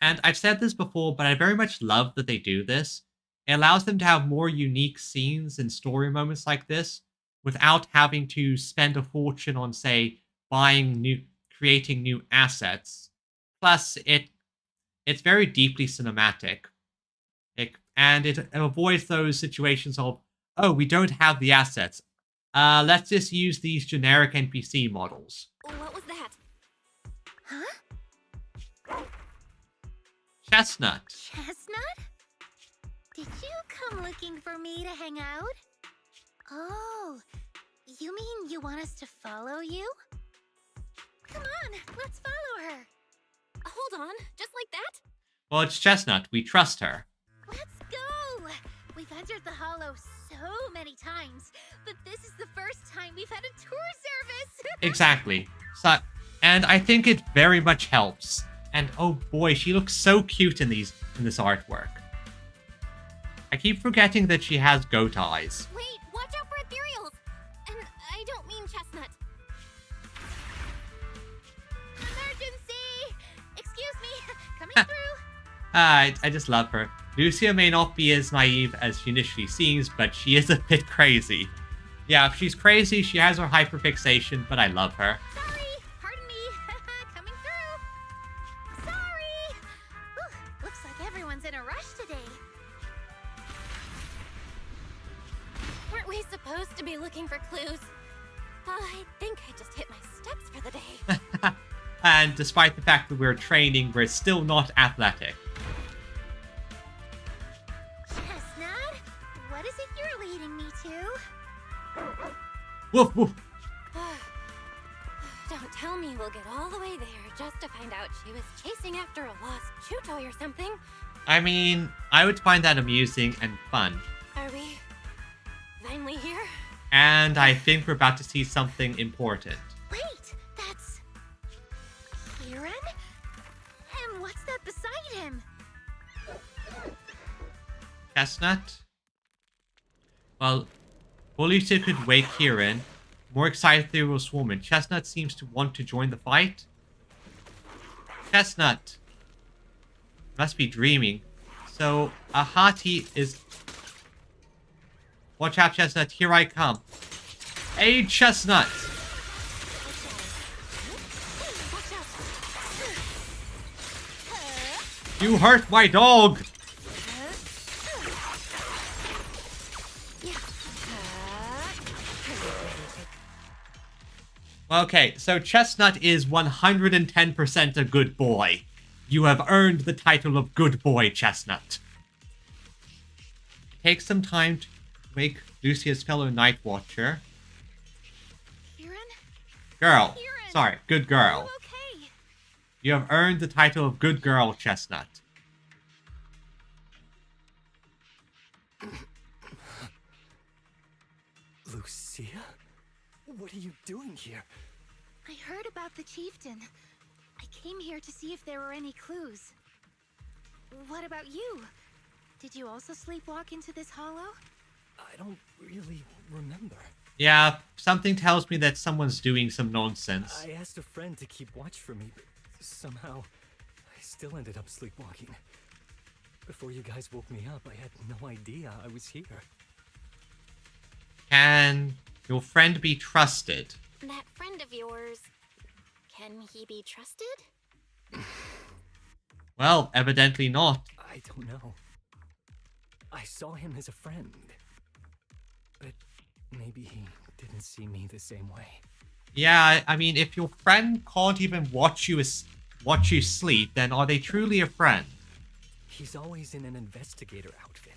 And I've said this before, but I very much love that they do this. It allows them to have more unique scenes and story moments like this without having to spend a fortune on, say, creating new assets. Plus, it's very deeply cinematic. And it avoids those situations of, oh, we don't have the assets. Let's just use these generic NPC models. What was that? Huh? Chestnut. Chestnut? Did you come looking for me to hang out? Oh, you mean you want us to follow you? Come on, let's follow her. Hold on, just like that? Well, it's Chestnut. We trust her. Let's go! We've entered the Hollow so many times, but this is the first time we've had a tour service! Exactly. So, and I think it very much helps. And oh boy, she looks so cute in this artwork. I keep forgetting that she has goat eyes. Wait, watch out for ethereals! And I don't mean Chestnut. Emergency! Excuse me, coming through. I just love her. Lucia may not be as naive as she initially seems, but she is a bit crazy. Yeah, if she's crazy, she has her hyperfixation, but I love her. Sorry, pardon me. Coming through. Sorry. Whew, looks like everyone's in a rush today. Weren't we supposed to be looking for clues? I think I just hit my steps for the day. And despite the fact that we're training, we're still not athletic. Chestnut, what is it you're leading me to? Woof, woof. just to find out she was chasing after a lost chew toy or something. I mean, I would find that amusing and fun. Are we finally here? And I think we're about to see something important. Wait, that's... Kieran? And what's that beside him? Chestnut? Well, Bolita could wake Kieran. More excited Ethereal Woman. Chestnut seems to want to join the fight. Chestnut must be dreaming. So, a hottie is... Watch out, Chestnut. Here I come. Hey, Chestnut! You hurt my dog! Okay, so Chestnut is 110% a good boy. You have earned the title of good boy, Chestnut. Take some time to wake Lucia's fellow Night Watcher. Kieran? Girl. Kieran! Sorry, good girl. You okay? You have earned the title of good girl, Chestnut. Lucia? What are you doing here? I heard about the chieftain. I came here to see if there were any clues. What about you? Did you also sleepwalk into this hollow? I don't really remember. Yeah, something tells me that someone's doing some nonsense. I asked a friend to keep watch for me, but somehow I still ended up sleepwalking. Before you guys woke me up, I had no idea I was here. Can your friend be trusted? That friend of yours, can he be trusted? Well, evidently not. I don't know. I saw him as a friend. But maybe he didn't see me the same way. Yeah, I mean, if your friend can't even watch you sleep, then are they truly a friend? He's always in an investigator outfit.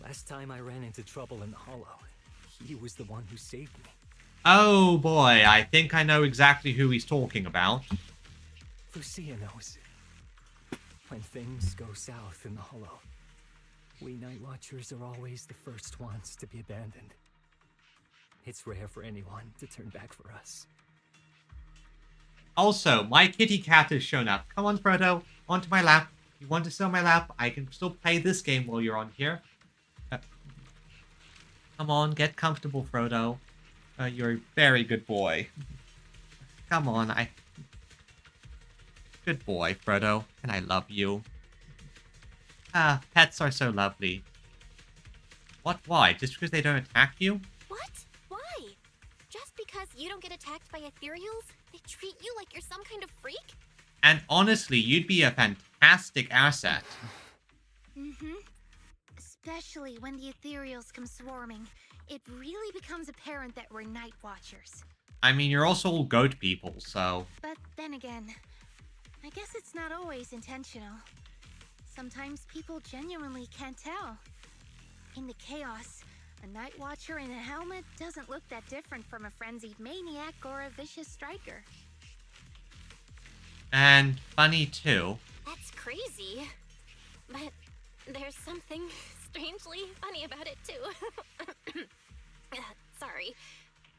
Last time I ran into trouble in the hollow, he was the one who saved me. Oh boy, I think I know exactly who he's talking about. Lucia knows. When things go south in the hollow, we Night Watchers are always the first ones to be abandoned. It's rare for anyone to turn back for us. Also, my kitty cat has shown up. Come on, Frodo, onto my lap. You want to sit on my lap? I can still play this game while you're on here. Come on, get comfortable, Frodo. You're a very good boy. Come on, Good boy, Frodo, and I love you. Ah, pets are so lovely. What, why? Just because they don't attack you? What? Why? Just because you don't get attacked by ethereals, they treat you like you're some kind of freak? And honestly, you'd be a fantastic asset. Mm-hmm. Especially when the ethereals come swarming, it really becomes apparent that we're Night Watchers. I mean, you're also all goat people, so... But then again, I guess it's not always intentional. Sometimes people genuinely can't tell. In the chaos, a Night Watcher in a helmet doesn't look that different from a frenzied maniac or a vicious striker. And funny, too. That's crazy. But there's something strangely funny about it, too. Sorry.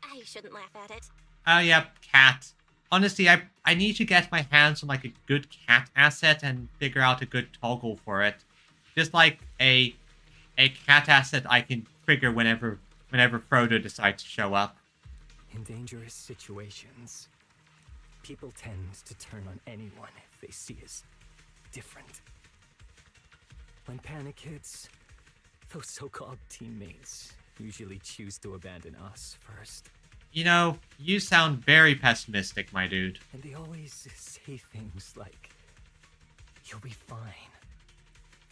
I shouldn't laugh at it. Oh, yep, cat. Honestly, I need to get my hands on, like, a good cat asset and figure out a good toggle for it. Just like a cat asset I can trigger whenever Frodo decides to show up. In dangerous situations, people tend to turn on anyone they see as different. When panic hits, those so-called teammates usually choose to abandon us first. You know, you sound very pessimistic, my dude. And they always say things like, "You'll be fine.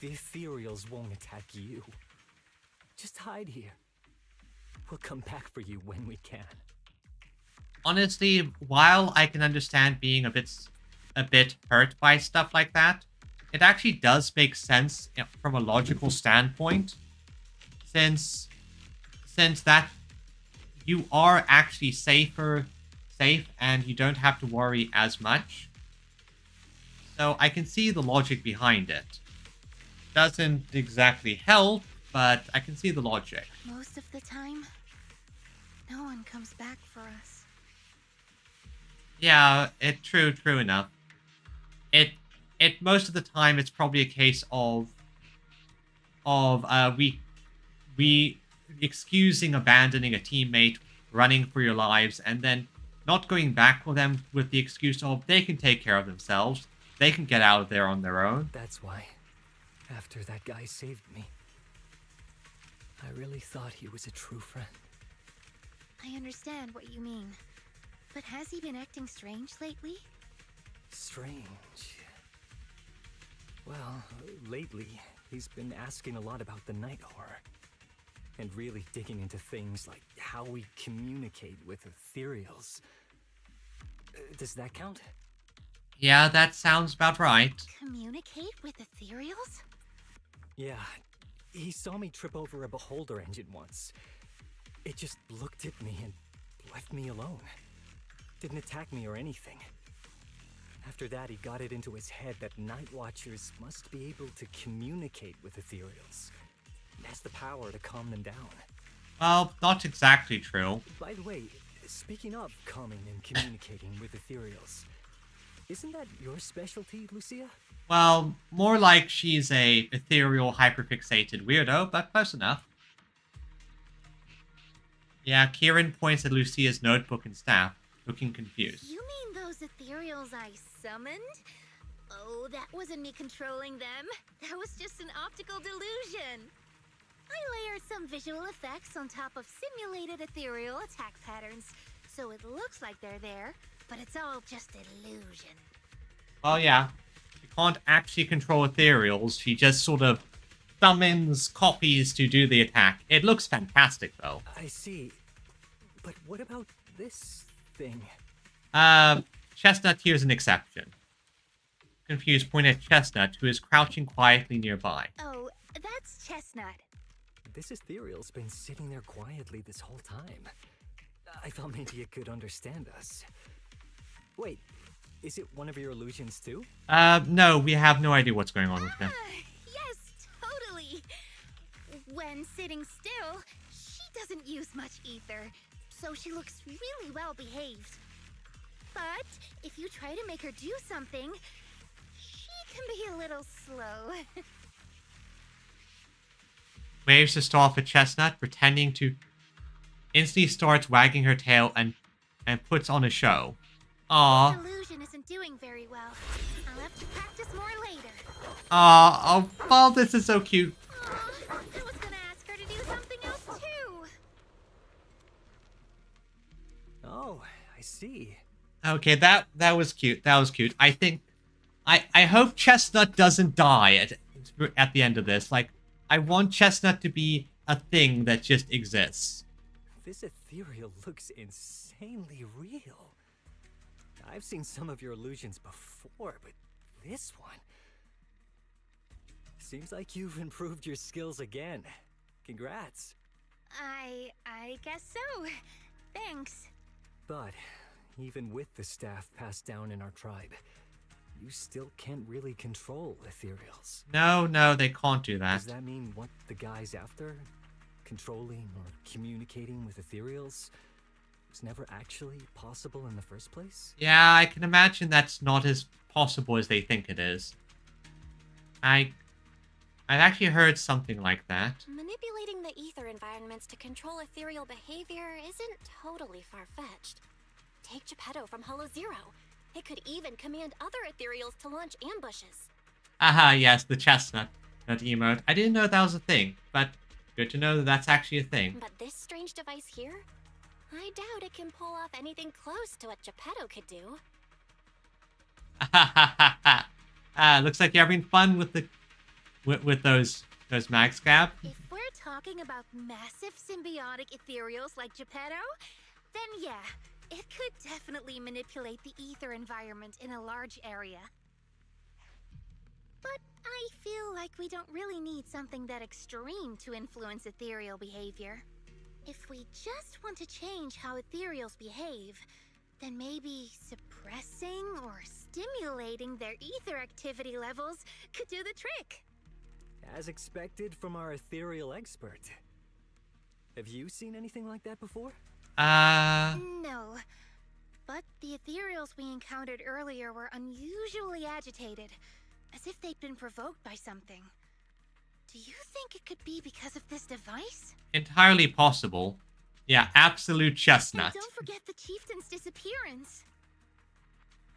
The ethereals won't attack you. Just hide here. We'll come back for you when we can." Honestly, while I can understand being a bit hurt by stuff like that, it actually does make sense from a logical standpoint, since that you are actually safer safe and you don't have to worry as much. So I can see the logic behind it. Doesn't exactly help, but I can see the logic. Most of the time, no one comes back for us. Yeah, true enough. It most of the time it's probably a case of we excusing abandoning a teammate, running for your lives, and then not going back for them with the excuse of they can take care of themselves. They can get out of there on their own. That's why, after that guy saved me, I really thought he was a true friend. I understand what you mean. But has he been acting strange lately? Strange. Well, lately, he's been asking a lot about the night horror. And really digging into things like how we communicate with ethereals. Does that count? Yeah, that sounds about right. Communicate with ethereals? Yeah, he saw me trip over a beholder engine once. It just looked at me and left me alone. Didn't attack me or anything. After that, he got it into his head that Night Watchers must be able to communicate with ethereals. It has the power to calm them down. Well, not exactly true. By the way, speaking of calming and communicating with ethereals, isn't that your specialty, Lucia? Well, more like she's a ethereal, hyperfixated weirdo, but close enough. Yeah, Kieran points at Lucia's notebook and staff, looking confused. You mean those ethereals I summoned? Oh, that wasn't me controlling them. That was just an optical delusion. I layered some visual effects on top of simulated ethereal attack patterns, so it looks like they're there, but it's all just illusion. Well, yeah. She can't actually control ethereals. She just sort of summons copies to do the attack. It looks fantastic, though. I see. But what about this thing? Chestnut here's an exception. Confused point at Chestnut, who is crouching quietly nearby. Oh, that's Chestnut. This ethereal's been sitting there quietly this whole time. I thought maybe it could understand us. Wait, is it one of your illusions too? No, we have no idea what's going on with them. Yes, totally. When sitting still, she doesn't use much ether, so she looks really well behaved. But if you try to make her do something, she can be a little slow. Waves the staff at Chestnut, pretending to instantly starts wagging her tail and puts on a show. Aww. Illusion isn't doing very well. I'll have to practice more later. Aww, oh, this is so cute. Aw, I was gonna ask her to do something else too. Oh, I see. Okay, that was cute. That was cute. I think, I hope Chestnut doesn't die at the end of this. Like, I want Chestnut to be a thing that just exists. This ethereal looks insanely real. I've seen some of your illusions before, but this one... Seems like you've improved your skills again. Congrats. I guess so. Thanks. But, even with the staff passed down in our tribe, you still can't really control ethereals. No, they can't do that. Does that mean what the guy's after? Controlling or communicating with ethereals was never actually possible in the first place? Yeah, I can imagine that's not as possible as they think it is. I've actually heard something like that. Manipulating the ether environments to control ethereal behavior isn't totally far-fetched. Take Geppetto from Hollow Zero. It could even command other ethereals to launch ambushes. Aha, yes, the Chestnut emote. I didn't know that was a thing, but good to know that that's actually a thing. But this strange device here? I doubt it can pull off anything close to what Geppetto could do. Looks like you're having fun with the with those mag scab. If we're talking about massive symbiotic ethereals like Geppetto, then yeah, it could definitely manipulate the ether environment in a large area. But I feel like we don't really need something that extreme to influence ethereal behavior. If we just want to change how ethereals behave, then maybe suppressing or stimulating their ether activity levels could do the trick. As expected from our ethereal expert. Have you seen anything like that before? No. But the ethereals we encountered earlier were unusually agitated, as if they'd been provoked by something. Do you think it could be because of this device? Entirely possible. Yeah, absolute And chestnut. don't forget the chieftain's disappearance.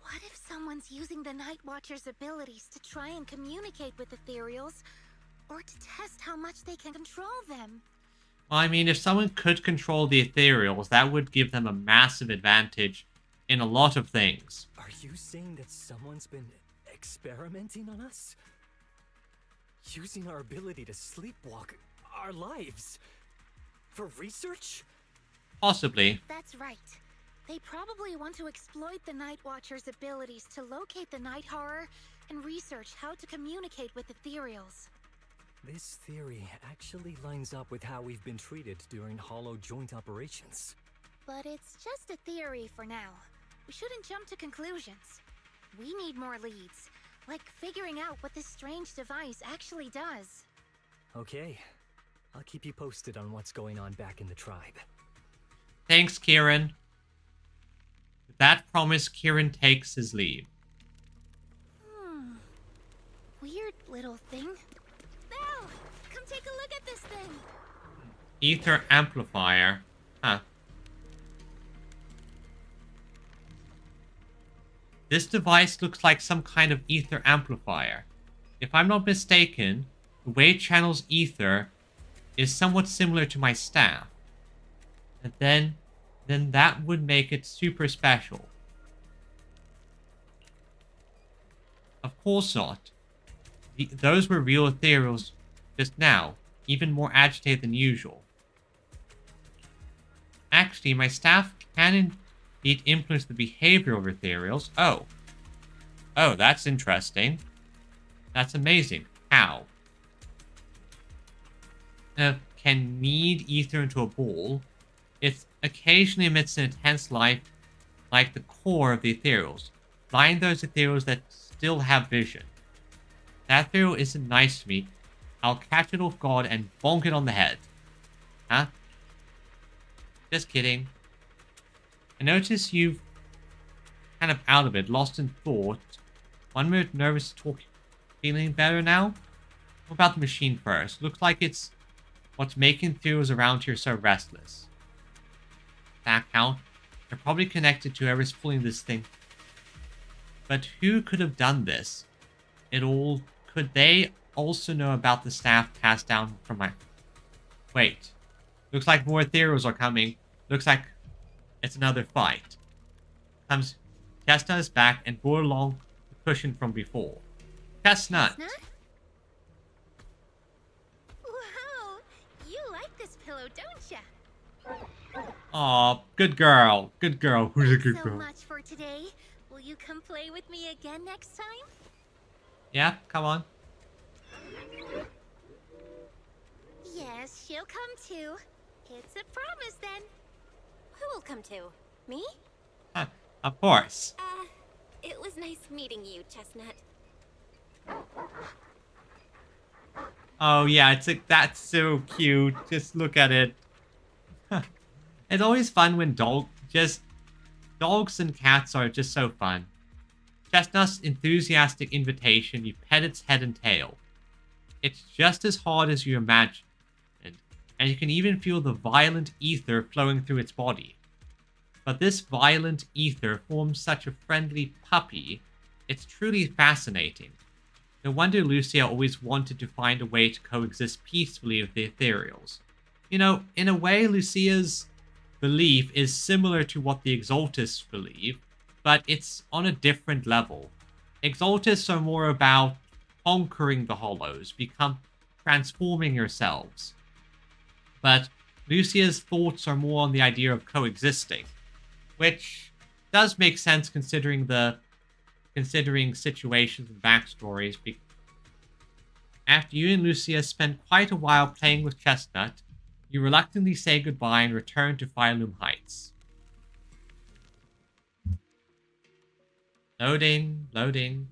What if someone's using the Night Watcher's abilities to try and communicate with ethereals, or to test how much they can control them? Well, I mean, if someone could control the ethereals, that would give them a massive advantage in a lot of things. Are you saying that someone's been experimenting on us? Using our ability to sleepwalk our lives? For research? Possibly. That's right. They probably want to exploit the Night Watcher's abilities to locate the Night Horror and research how to communicate with ethereals. This theory actually lines up with how we've been treated during Hollow joint operations. But it's just a theory for now. We shouldn't jump to conclusions. We need more leads, like figuring out what this strange device actually does. Okay, I'll keep you posted on what's going on back in the tribe. Thanks, Kieran. With that promise, Kieran takes his leave. Weird little thing. Belle, come take a look at this thing. Ether amplifier. Huh. This device looks like some kind of ether amplifier. If I'm not mistaken, the way it channels ether is somewhat similar to my staff. And then that would make it super special. Of course not. Those were real ethereals just now, even more agitated than usual. Actually, my staff can indeed influence the behavior of ethereals. Oh, that's interesting. That's amazing. How? Can knead ether into a ball. It occasionally emits an intense light like the core of the ethereals, blind those ethereals that still have vision. That ethereal isn't nice to me. I'll catch it off guard and bonk it on the head. Huh? Just kidding. I notice you've kind of out of it, lost in thought. 1 minute nervous talk. Feeling better now? What about the machine first? Looks like it's what's making ethereals around here so restless. That count? They're probably connected to whoever's pulling this thing. But who could have done this? Could they also know about the staff passed down from my... Wait. Looks like more ethereals are coming. Looks like it's another fight. Comes Chestnut is back and brought along the cushion from before. Chestnut! Wow, you like this pillow, don't ya? Aw, good girl. Good girl. Who's a good So girl? much for today. Will you come play with me again next time? Yeah, come on. Yes, she'll come too. It's a promise then. Who will come to? Me? Huh, of course. It was nice meeting you, Chestnut. Oh yeah, that's so cute. Just look at it. It's always fun when dogs and cats are just so fun. Chestnut's enthusiastic invitation, you pet its head and tail. It's just as hard as you imagined, and you can even feel the violent ether flowing through its body. But this violent ether forms such a friendly puppy, it's truly fascinating. No wonder Lucia always wanted to find a way to coexist peacefully with the ethereals. You know, in a way, Lucia's belief is similar to what the Exaltists believe, but it's on a different level. Exaltists are more about conquering the Hollows, transforming yourselves. But Lucia's thoughts are more on the idea of coexisting, which does make sense considering situations and backstories. After you and Lucia spend quite a while playing with Chestnut, you reluctantly say goodbye and return to Fireloom Heights. Loading, loading.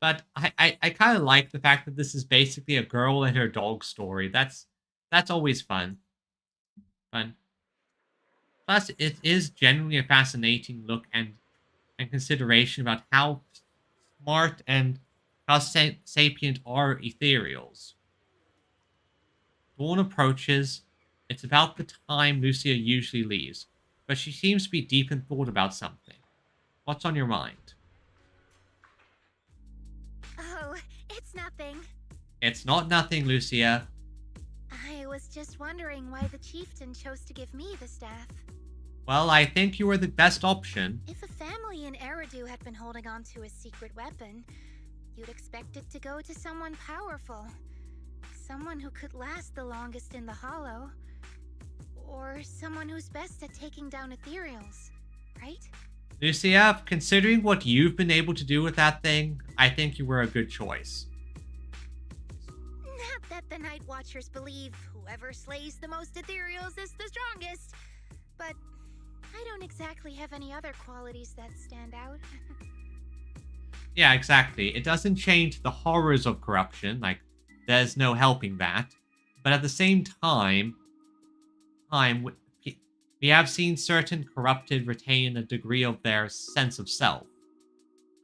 But I kind of like the fact that this is basically a girl and her dog story. That's always fun. Fun. Plus, it is generally a fascinating look and consideration about how smart and how sapient are ethereals. Dawn approaches. It's about the time Lucia usually leaves, but she seems to be deep in thought about something. What's on your mind? Oh, it's nothing. It's not nothing, Lucia. I was just wondering why the chieftain chose to give me the staff. Well, I think you were the best option. If a family in Eridu had been holding on to a secret weapon, you'd expect it to go to someone powerful. Someone who could last the longest in the Hollow. Or someone who's best at taking down ethereals, right? Lucia, considering what you've been able to do with that thing, I think you were a good choice. Not that the Night Watchers believe whoever slays the most ethereals is the strongest, but I don't exactly have any other qualities that stand out. Yeah, exactly. It doesn't change the horrors of corruption, like, there's no helping that. But at the same time, we have seen certain corrupted retain a degree of their sense of self.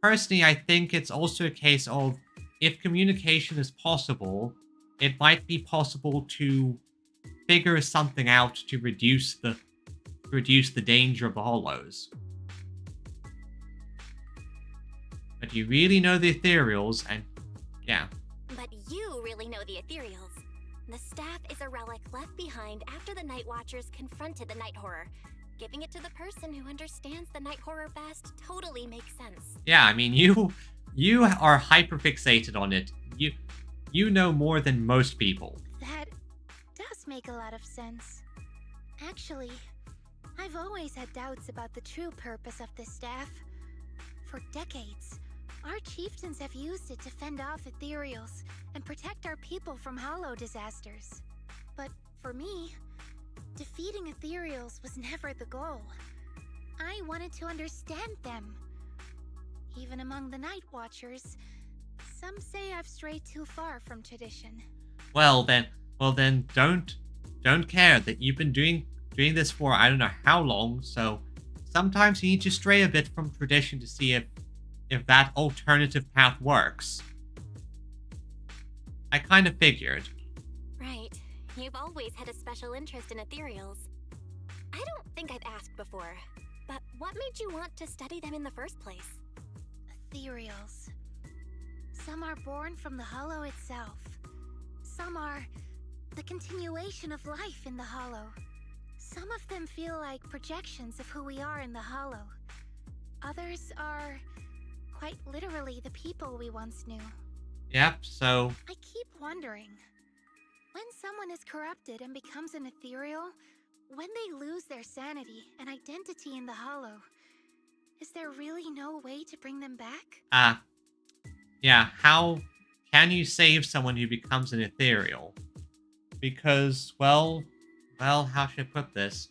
Personally, I think it's also a case of, if communication is possible, it might be possible to figure something out to reduce the danger of the Hollows. But you really know the ethereals, and yeah. But you really know the ethereals. The staff is a relic left behind after the Night Watchers confronted the Night Horror. Giving it to the person who understands the Night Horror best totally makes sense. Yeah, I mean, you are hyperfixated on it. You know more than most people. That does make a lot of sense. Actually, I've always had doubts about the true purpose of this staff. For decades, our chieftains have used it to fend off ethereals and protect our people from hollow disasters. But for me, defeating ethereals was never the goal. I wanted to understand them. Even among the Night Watchers, some say I've strayed too far from tradition. Well then, don't care that you've been doing this for I don't know how long. So sometimes you need to stray a bit from tradition to see if that alternative path works. I kind of figured. Right. You've always had a special interest in ethereals. I don't think I've asked before, but what made you want to study them in the first place? Ethereals. Some are born from the Hollow itself. Some are the continuation of life in the Hollow. Some of them feel like projections of who we are in the Hollow. Others are quite literally the people we once knew. Yep, so... I keep wondering, when someone is corrupted and becomes an ethereal, when they lose their sanity and identity in the Hollow, is there really no way to bring them back? Yeah, how can you save someone who becomes an ethereal? Because, well, how should I put this?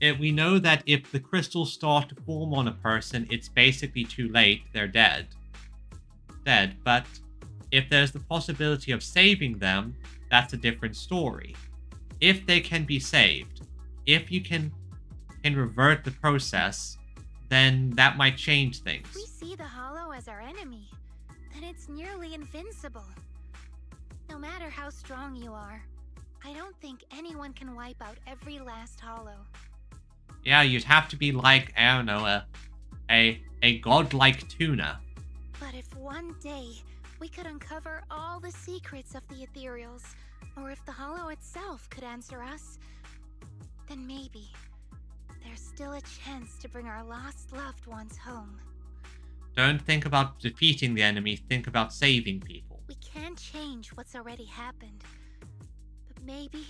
We know that if the crystals start to form on a person, it's basically too late, they're dead. But if there's the possibility of saving them, that's a different story. If they can be saved, if you can revert the process, then that might change things. If we see the Hollow as our enemy, then it's nearly invincible. No matter how strong you are, I don't think anyone can wipe out every last Hollow. Yeah, you'd have to be like, I don't know, a godlike tuna. But if one day we could uncover all the secrets of the ethereals, or if the Hollow itself could answer us, then maybe there's still a chance to bring our lost loved ones home. Don't think about defeating the enemy, think about saving people. We can't change what's already happened, but maybe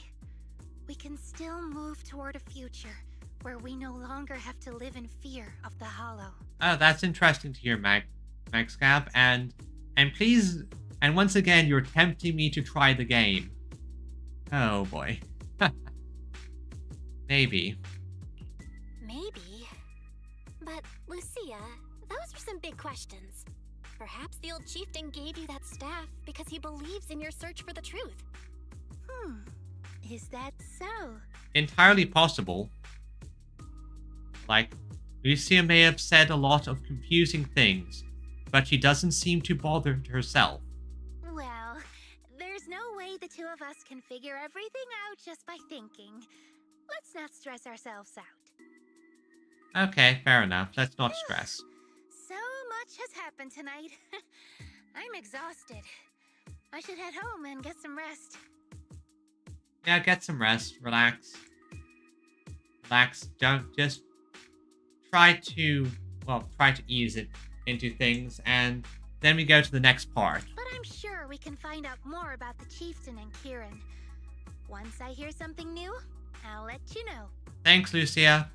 we can still move toward a future where we no longer have to live in fear of the Hollow. Oh, that's interesting to hear, Maxcap, and please, and once again, you're tempting me to try the game. Oh boy. Maybe. Maybe. But, Lucia, those were some big questions. Perhaps the old chieftain gave you that staff because he believes in your search for the truth. Is that so? Entirely possible. Like, Lucia may have said a lot of confusing things, but she doesn't seem too bothered herself. Well, there's no way the two of us can figure everything out just by thinking. Let's not stress ourselves out. Okay, fair enough. Let's not stress. So much has happened tonight. I'm exhausted. I should head home and get some rest. Yeah, get some rest. Relax. Relax. Don't just try to ease it into things, and then we go to the next part. But I'm sure we can find out more about the chieftain and Kieran. Once I hear something new, I'll let you know. Thanks, Lucia.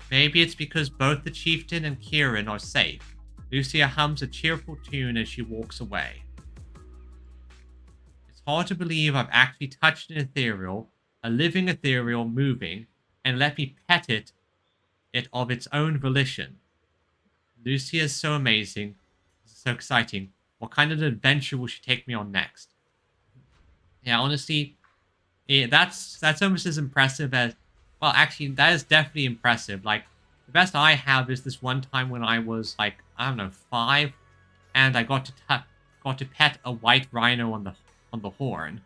Maybe it's because both the chieftain and Kieran are safe. Lucia hums a cheerful tune as she walks away. It's hard to believe I've actually touched an ethereal, a living ethereal moving, and let me pet it of its own volition. Lucia is so amazing. This is so exciting. What kind of adventure will she take me on next? Yeah, honestly, that's almost as impressive as... Well, actually, that is definitely impressive. Like, the best I have is this one time when I was, like, I don't know, 5, and I got to pet a white rhino on the horn.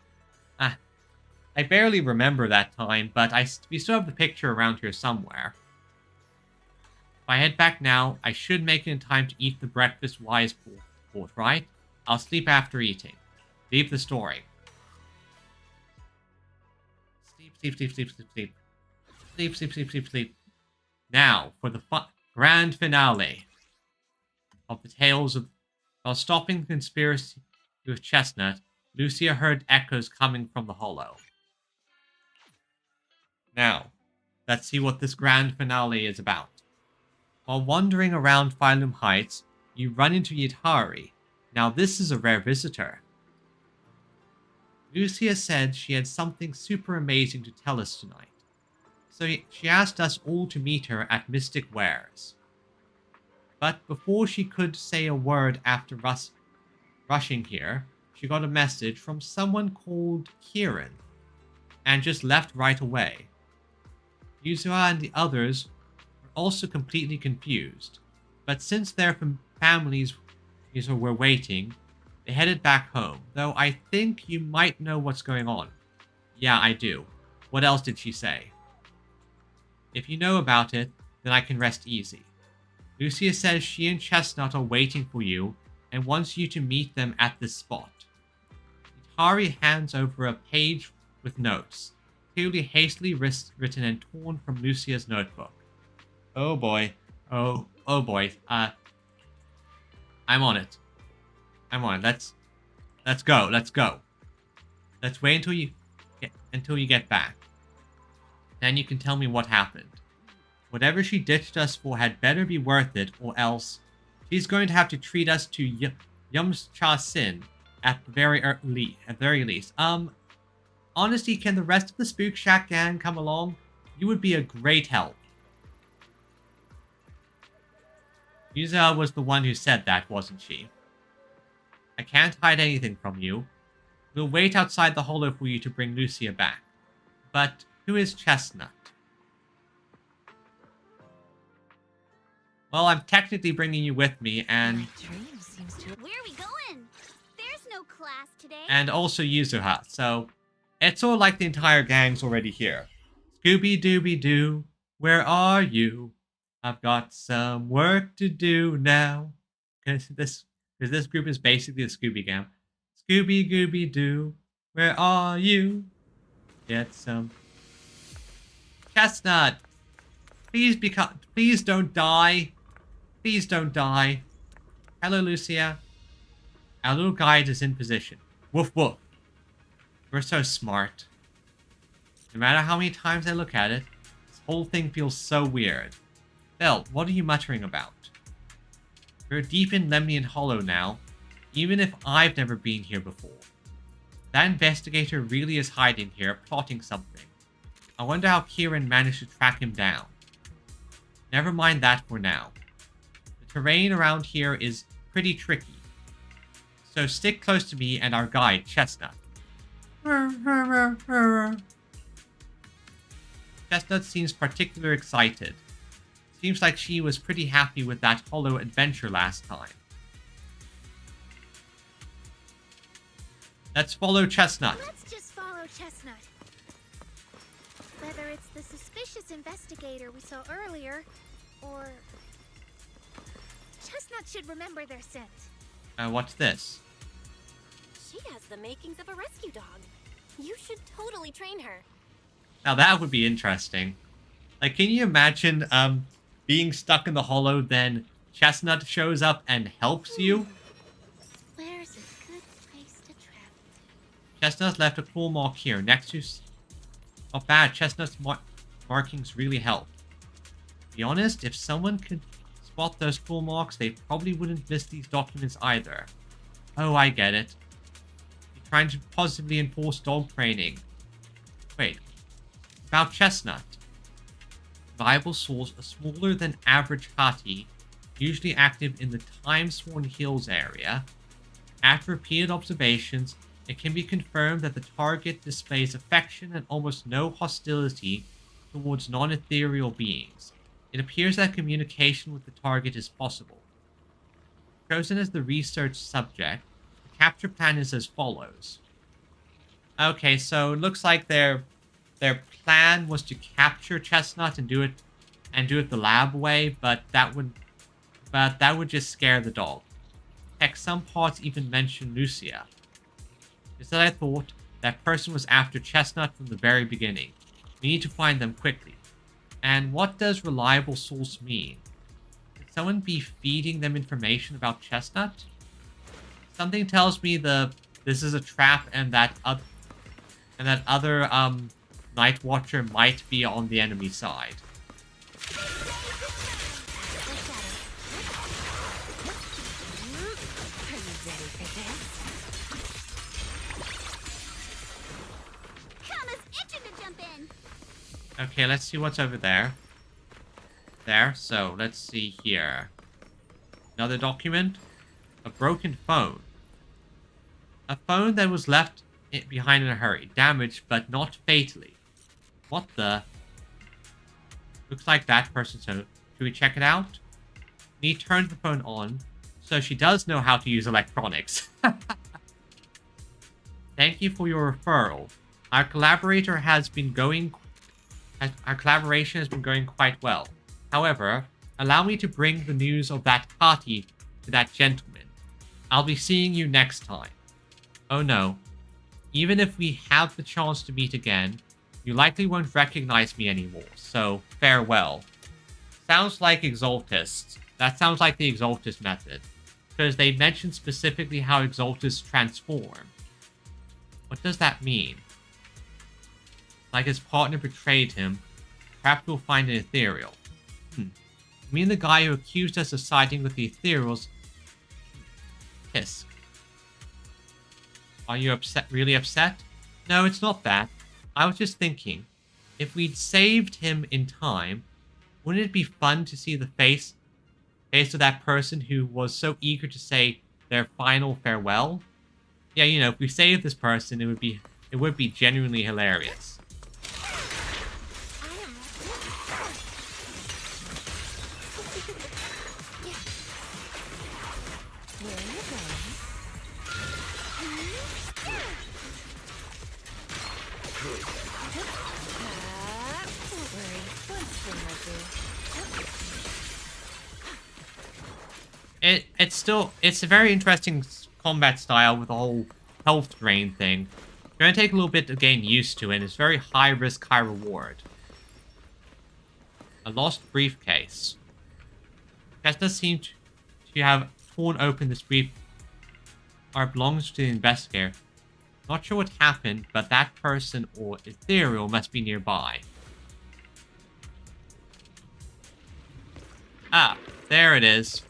I barely remember that time, but we still have the picture around here somewhere. If I head back now, I should make it in time to eat the breakfast wise port, right? I'll sleep after eating. Leave the story. Sleep, sleep, sleep, sleep, sleep, sleep. Sleep, sleep, sleep, sleep, sleep. Now, for the grand finale of the tales of... While stopping the conspiracy with Chestnut, Lucia heard echoes coming from the hollow. Now, let's see what this grand finale is about. While wandering around Phylum Heights, you run into Yitari. Now this is a rare visitor. Lucia said she had something super amazing to tell us tonight. So she asked us all to meet her at Mystic Wares. But before she could say a word after rushing here, she got a message from someone called Kieran, and just left right away. Yuzua and the others were also completely confused, but since their families were waiting, they headed back home, though I think you might know what's going on. Yeah, I do. What else did she say? If you know about it, then I can rest easy. Lucia says she and Chestnut are waiting for you and wants you to meet them at this spot. Yitari hands over a page with notes, clearly hastily written and torn from Lucia's notebook. Oh boy. Oh boy. I'm on it. I'm on it. Let's go. Let's go. Let's wait until you get back. Then you can tell me what happened. Whatever she ditched us for had better be worth it, or else she's going to have to treat us to Yumcha Sin at the very least. Honestly, can the rest of the Spook Shack gang come along? You would be a great help. Yuza was the one who said that, wasn't she? I can't hide anything from you. We'll wait outside the hollow for you to bring Lucia back. But who is Chestnut? Well, I'm technically bringing you with me, and... Where are we going? There's no class today. And also Yuzuha, so... It's all like the entire gang's already here. Scooby-Dooby-Doo, where are you? I've got some work to do now. Because this group is basically the Scooby Gang. Scooby-Gooby-Doo, where are you? Get some... Chestnut! Please don't die. Please don't die. Hello, Lucia. Our little guide is in position. Woof woof. We're so smart. No matter how many times I look at it, this whole thing feels so weird. Belle, what are you muttering about? We're deep in Lemnian Hollow now, even if I've never been here before. That investigator really is hiding here, plotting something. I wonder how Kieran managed to track him down. Never mind that for now. terrain around here is pretty tricky. So stick close to me and our guide, Chestnut. Chestnut seems particularly excited. Seems like she was pretty happy with that hollow adventure last time. Let's follow Chestnut. Let's just follow Chestnut. Whether it's the suspicious investigator we saw earlier, or... Chestnut should remember their scent. What's this? She has the makings of a rescue dog. You should totally train her. Now that would be interesting. Like, can you imagine being stuck in the hollow, then Chestnut shows up and helps you? Where's a good place to travel? Chestnut left a claw mark here next to... Not bad, Chestnut's markings really help. To be honest, if someone could spot those claw marks, they probably wouldn't miss these documents either. Oh, I get it. You're trying to positively enforce dog training. Wait. About Chestnut. Viable source, a smaller than average hati, usually active in the Time-Sworn Hills area. After repeated observations, it can be confirmed that the target displays affection and almost no hostility towards non-ethereal beings. It appears that communication with the target is possible. Chosen as the research subject, the capture plan is as follows. Okay, so it looks like their plan was to capture Chestnut and do it the lab way, but that would just scare the dog. Heck, some parts even mention Lucia. Just that I thought that person was after Chestnut from the very beginning. We need to find them quickly. And what does reliable source mean? Could someone be feeding them information about Chestnut? Something tells me this is a trap and that other Night Watcher might be on the enemy side. Okay, let's see what's over there. So let's see here. Another document. A broken phone. A phone that was left behind in a hurry. Damaged, but not fatally. What the? Looks like that person, so should we check it out? We turn the phone on, so she does know how to use electronics. Thank you for your referral. Our collaboration has been going quite well. However, allow me to bring the news of that party to that gentleman. I'll be seeing you next time. Oh no. Even if we have the chance to meet again, you likely won't recognize me anymore, so farewell. Sounds like Exaltists. That sounds like the Exaltist method, because they mentioned specifically how Exaltists transform. What does that mean? Like his partner betrayed him, perhaps we'll find an ethereal. You mean the guy who accused us of siding with the ethereals? Tisk. Are you upset? Really upset? No, it's not that. I was just thinking, if we'd saved him in time, wouldn't it be fun to see the face of that person who was so eager to say their final farewell? Yeah, you know, if we saved this person, it would be genuinely hilarious. It's a very interesting combat style with the whole health drain thing. It's going to take a little bit to gain used to, and it's very high risk, high reward. A lost briefcase. Chestnut seemed to have torn open this brief. Or belongs to the investigator. Not sure what happened, but that person or ethereal must be nearby. Ah, there it is.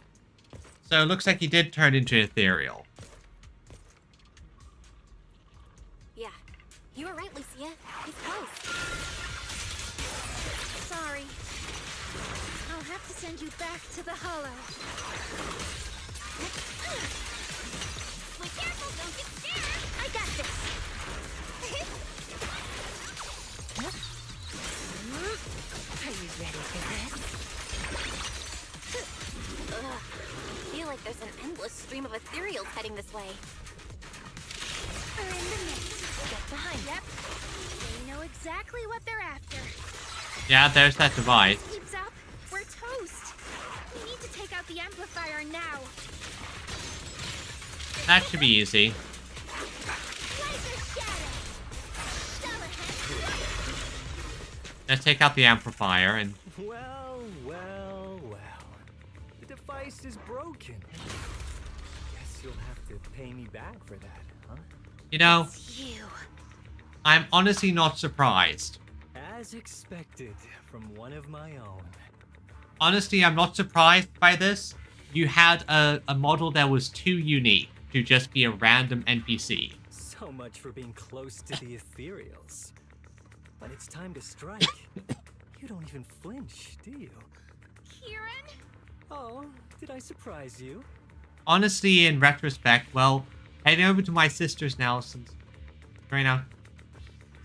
So it looks like he did turn into ethereal. Yeah, you were right, Lucia. He's close. Sorry. I'll have to send you back to the hollow. Be careful, don't get scared! I got this. Are you ready for this? Ugh. I feel like there's an endless stream of ethereals heading this way. We're in the mix. Get behind. Yep. They know exactly what they're after. Yeah, there's that device. If this keeps up, we're toast. We need to take out the amplifier now. That should be easy. Laser shadow. Shell ahead. Let's take out the amplifier and... Well, well, well. The device is broken. Guess you'll have to pay me back for that, huh? You know, You. I'm honestly not surprised. As expected from one of my own. Honestly, I'm not surprised by this. You had a model that was too unique to just be a random NPC. So much for being close to the ethereals. When it's time to strike, you don't even flinch, do you? Kieran? Oh, did I surprise you? Honestly, in retrospect, well, heading over to my sister's now since... Right now.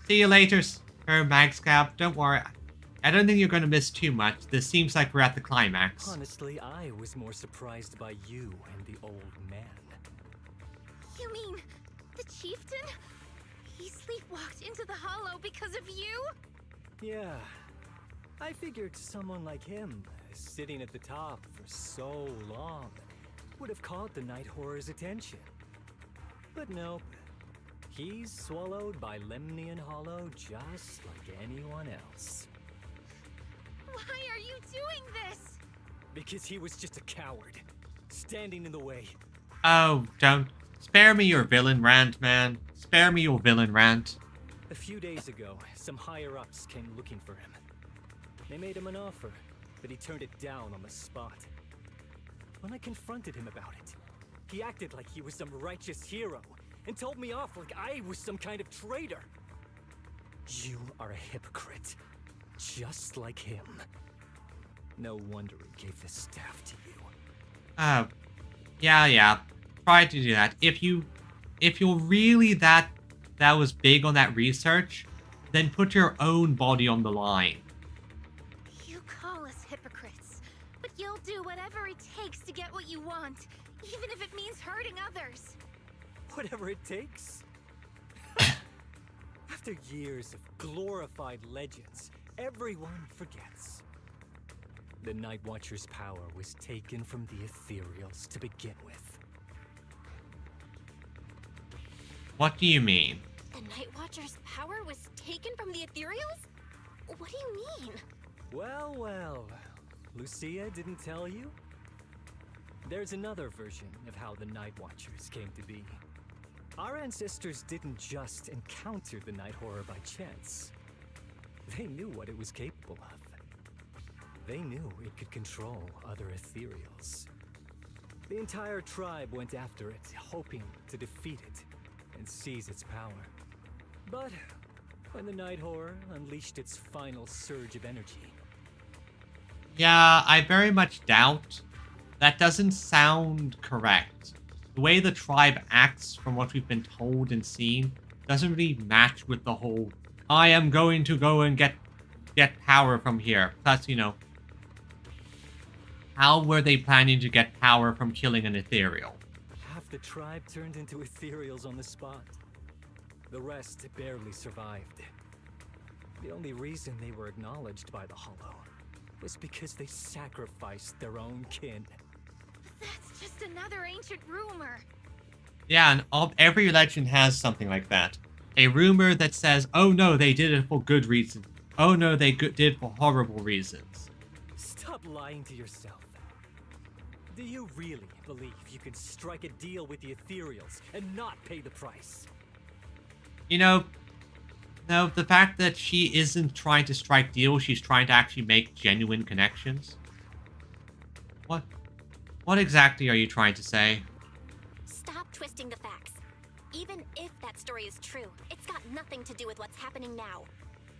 See you later, Sir Magscab. Don't worry. I don't think you're going to miss too much. This seems like we're at the climax. Honestly, I was more surprised by you and the old man. You mean the chieftain? He sleepwalked into the hollow because of you? Yeah. I figured someone like him, sitting at the top for so long, would have caught the Night Horror's attention. But nope. He's swallowed by Lemnian Hollow just like anyone else. Why are you doing this? Because he was just a coward, standing in the way. Oh, don't. Spare me your villain rant, man. Spare me your villain rant. A few days ago, some higher-ups came looking for him. They made him an offer, but he turned it down on the spot. When I confronted him about it, he acted like he was some righteous hero and told me off like I was some kind of traitor. You are a hypocrite, just like him. No wonder he gave this staff to you. Yeah. Try to do that. If you're really that was big on that research, then put your own body on the line. You call us hypocrites, but you'll do whatever it takes to get what you want, even if it means hurting others. Whatever it takes. After years of glorified legends, everyone forgets. The Night Watcher's power was taken from the ethereals to begin with. What do you mean? The Night Watcher's power was taken from the ethereals? What do you mean? Well. Lucia didn't tell you? There's another version of how the Night Watchers came to be. Our ancestors didn't just encounter the Night Horror by chance. They knew what it was capable of. They knew it could control other ethereals. The entire tribe went after it, hoping to defeat it and seize its power. But when the Night Horror unleashed its final surge of energy... Yeah, I very much doubt. That doesn't sound correct. The way the tribe acts, from what we've been told and seen, doesn't really match with the whole, I am going to go and get power from here. Plus, you know, how were they planning to get power from killing an ethereal? Half the tribe turned into ethereals on the spot. The rest barely survived. The only reason they were acknowledged by the Hollow was because they sacrificed their own kin. That's just another ancient rumor. Yeah, and every legend has something like that. A rumor that says, oh no, they did it for good reasons. Oh no, they did it for horrible reasons. Stop lying to yourself. Do you really believe you can strike a deal with the ethereals and not pay the price? You know, no, the fact that she isn't trying to strike deals, she's trying to actually make genuine connections. What exactly are you trying to say? Stop twisting the facts. Even if that story is true, it's got nothing to do with what's happening now.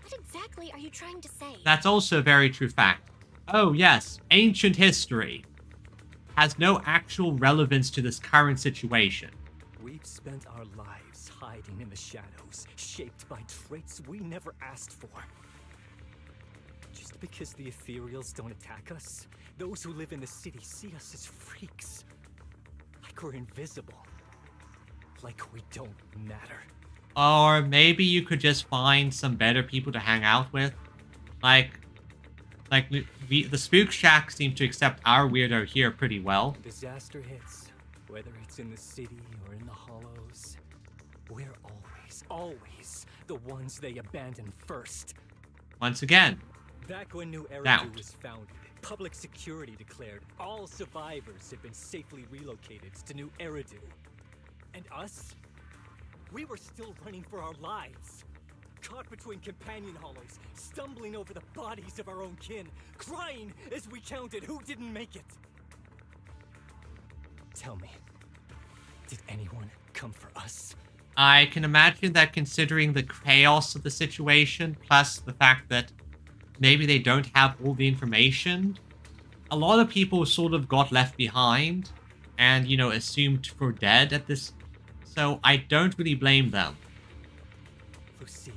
What exactly are you trying to say? That's also a very true fact. Oh yes, ancient history has no actual relevance to this current situation. We've spent our lives hiding in the shadows, shaped by traits we never asked for. Just because the ethereals don't attack us, those who live in the city see us as freaks. Like we're invisible. Like we don't matter. Or maybe you could just find some better people to hang out with. Like the Spook Shack seems to accept our weirdo here pretty well. Disaster hits, whether it's in the city or in the hollows. We're always the ones they abandon first. Once again, Back when New Eridu doubt. was founded, public security declared all survivors had been safely relocated to New Eridu. And us? We were still running for our lives. Caught between companion hollows, stumbling over the bodies of our own kin, crying as we counted who didn't make it. Tell me, did anyone come for us? I can imagine that considering the chaos of the situation, plus the fact that maybe they don't have all the information, a lot of people sort of got left behind and, you know, assumed for dead at this. So I don't really blame them. Lucia,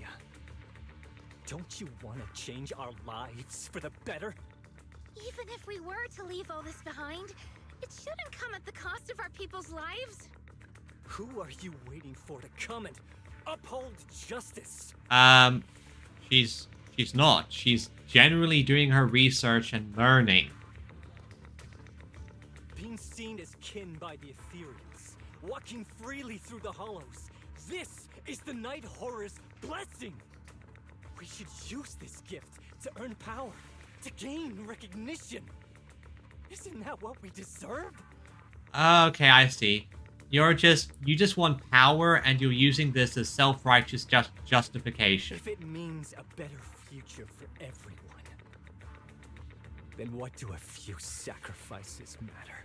don't you want to change our lives for the better? Even if we were to leave all this behind, it shouldn't come at the cost of our people's lives. Who are you waiting for to come and uphold justice? She's not. She's generally doing her research and learning. Being seen as kin by the ethereals, walking freely through the hollows. This is the Night Horror's blessing. We should use this gift to earn power, to gain recognition. Isn't that what we deserve? Okay, I see. You just want power and you're using this as self-righteous justification. If it means a better future for everyone, then what do a few sacrifices matter?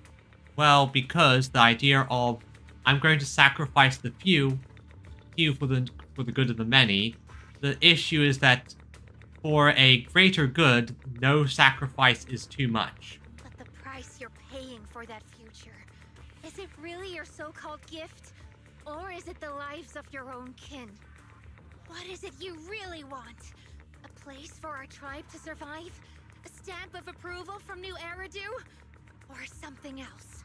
Well, because the idea of I'm going to sacrifice the few for the good of the many, the issue is that for a greater good, no sacrifice is too much. But the price you're paying for that future, is it really your so-called gift? Or is it the lives of your own kin? What is it you really want? A place for our tribe to survive? A stamp of approval from New Eridu? Or something else?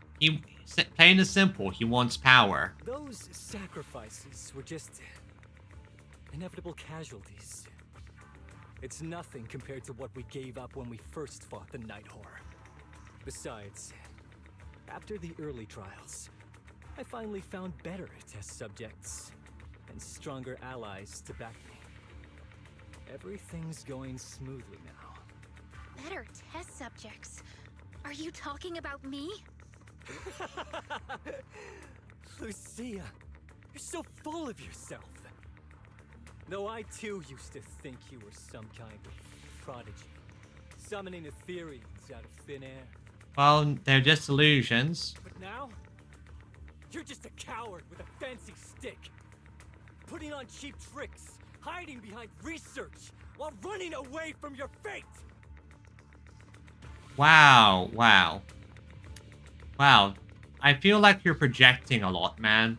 Plain and simple, he wants power. Those sacrifices were just inevitable casualties. It's nothing compared to what we gave up when we first fought the Night Horror. Besides, after the early trials, I finally found better test subjects and stronger allies to back me. Everything's going smoothly now. Better test subjects? Are you talking about me? Lucia, you're so full of yourself. Though I too used to think you were some kind of prodigy, summoning Ethereans out of thin air. Well, they're just illusions. But now, you're just a coward with a fancy stick. Putting on cheap tricks, hiding behind research, while running away from your fate! Wow. I feel like you're projecting a lot, man.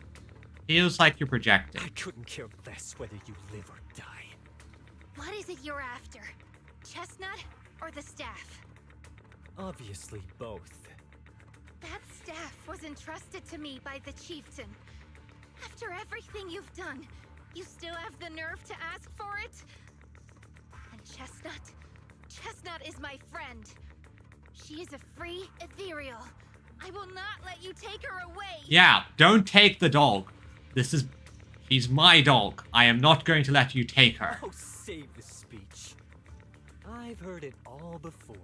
Feels like you're projecting. I couldn't care less whether you live or die. What is it you're after? Chestnut or the staff? Obviously both. That staff was entrusted to me by the chieftain. After everything you've done, you still have the nerve to ask for it? And Chestnut is my friend. She is a free ethereal. I will not let you take her away. Yeah, don't take the dog. She's my dog. I am not going to let you take her. Oh, save the speech. I've heard it all before.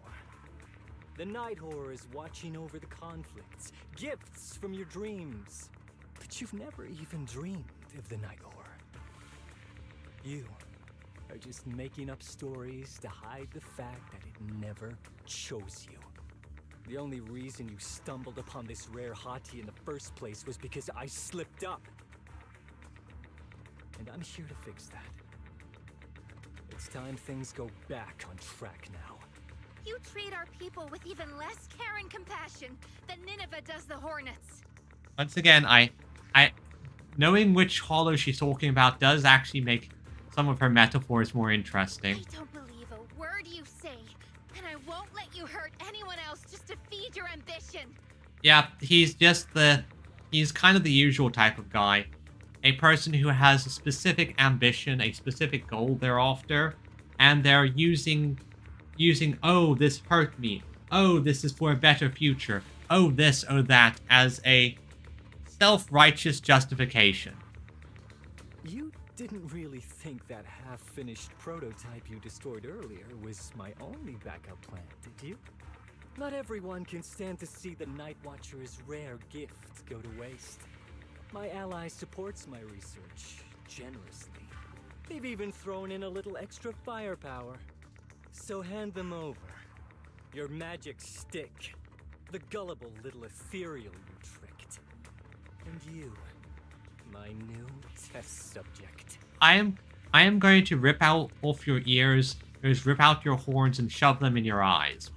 The Night Horror is watching over the conflicts, gifts from your dreams. But you've never even dreamed of the Night Horror. You are just making up stories to hide the fact that it never chose you. The only reason you stumbled upon this rare hottie in the first place was because I slipped up. And I'm here to fix that. It's time things go back on track now. You treat our people with even less care and compassion than Nineveh does the Hornets. Once again, I knowing which hollow she's talking about does actually make some of her metaphors more interesting. I don't believe a word you say, and I won't let you hurt anyone else just to feed your ambition. Yeah, he's kind of the usual type of guy. A person who has a specific ambition, a specific goal they're after, and they're using, oh, this hurt me. Oh, this is for a better future. Oh, this, oh, that, as a self-righteous justification. You didn't really think that half-finished prototype you destroyed earlier was my only backup plan, did you? Not everyone can stand to see the Night Watcher's rare gift go to waste. My ally supports my research generously. They've even thrown in a little extra firepower. So hand them over. Your magic stick. The gullible little ethereal you tricked. And you, my new test subject. I am going to rip out off your ears, rip out your horns, and shove them in your eyes.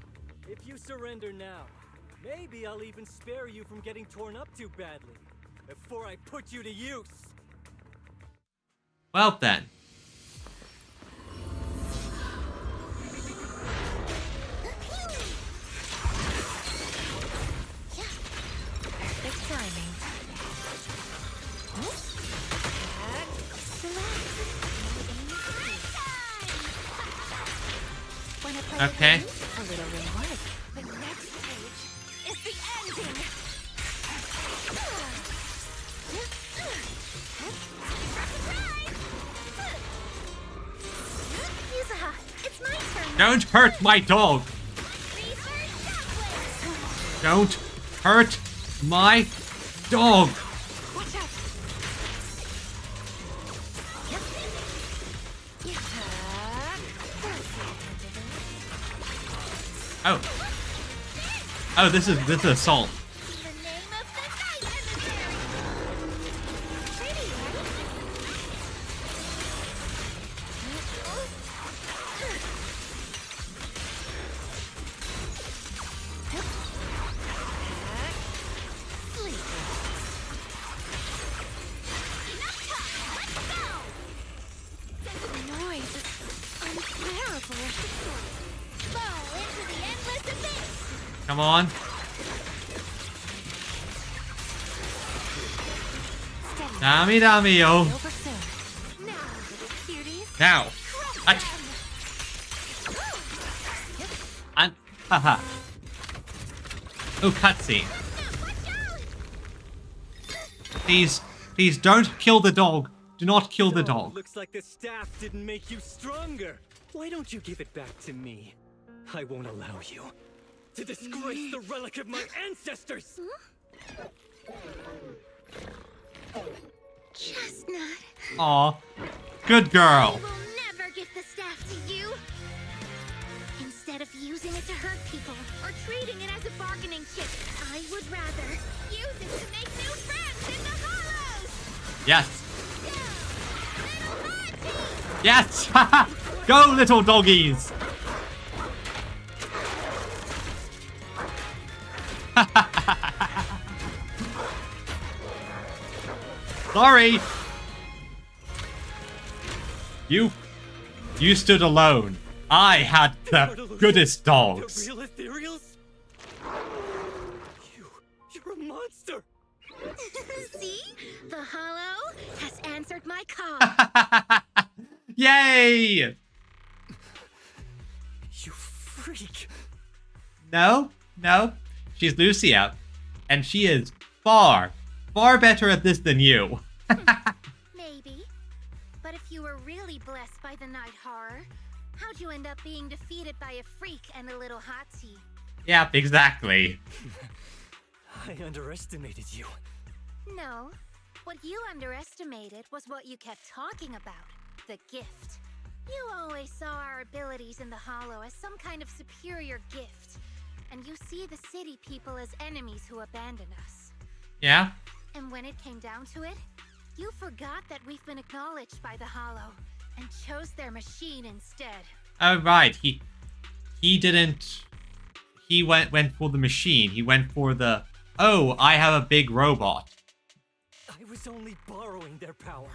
If you surrender now, maybe I'll even spare you from getting torn up too badly before I put you to use. Well then. Perfect timing. When I play Okay. a game, a little reward. The next page is the ending. Yuzaha, it's my turn. Don't hurt my dog. Don't hurt my dog. Watch out. Oh. Oh, this is assault. The name of the night emissary. Pretty, right? Noise is unbearable. Fall into the endless abyss. Come on. Dami dami yo. Over soon. Now, cuties. Now. Haha. Oh, cutscene. Please don't kill the dog. Do not kill the dog. Looks like the staff didn't make you stronger. Why don't you give it back to me? I won't allow you to disgrace the relic of my ancestors. Chestnut. Aw. Good girl. I will never give the staff to you. Instead of using it to hurt people or treating it as a bargaining chip, I would rather use it to make new friends in the hollows. Yes. Little Monty! Yes. Go, little doggies. Sorry. You stood alone. I had the goodest dogs. The real ethereals? You're a monster. See? The hollow has answered my call. Yay! You freak. No. She's Lucia. And she is far better at this than you. Maybe. But if you were really blessed by the night horror, how'd you end up being defeated by a freak and a little hot tea? Yep, exactly. I underestimated you. No. What you underestimated was what you kept talking about. The gift. You always saw our abilities in the Hollow as some kind of superior gift. And you see the city people as enemies who abandoned us. Yeah? And when it came down to it, you forgot that we've been acknowledged by the Hollow and chose their machine instead. Oh, right. he didn't... He went for the machine. He went for the, oh, I have a big robot. I was only borrowing their power.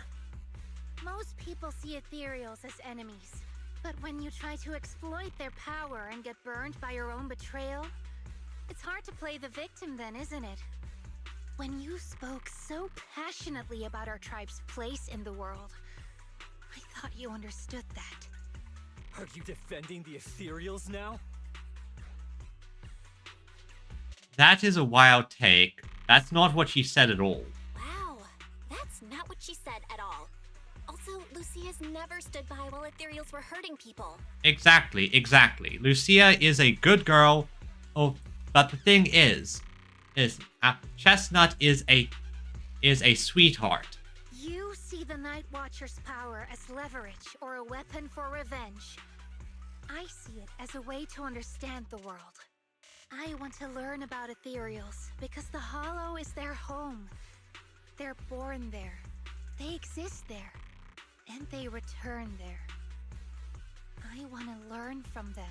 Most people see ethereals as enemies, but when you try to exploit their power and get burned by your own betrayal, it's hard to play the victim then, isn't it? When you spoke so passionately about our tribe's place in the world, I thought you understood that. Are you defending the ethereals now? That is a wild take. That's not what she said at all. Wow, that's not what she said at all. Also, Lucia's never stood by while ethereals were hurting people. Exactly. Lucia is a good girl. Oh, but the thing is Chestnut is a sweetheart. You see the Night Watcher's power as leverage or a weapon for revenge. I see it as a way to understand the world. I want to learn about ethereals because the Hollow is their home. They're born there, they exist there, and they return there. I want to learn from them.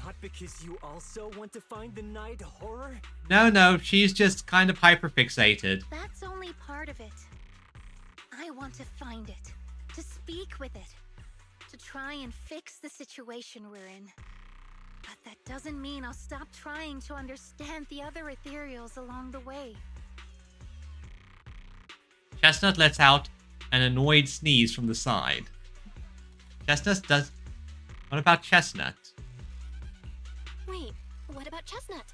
Not because you also want to find the night horror? No, she's just kind of hyperfixated. That's only part of it. I want to find it, to speak with it, to try and fix the situation we're in. But that doesn't mean I'll stop trying to understand the other ethereals along the way. Chestnut lets out an annoyed sneeze from the side. Chestnut does... What about Chestnut? Wait, what about Chestnut?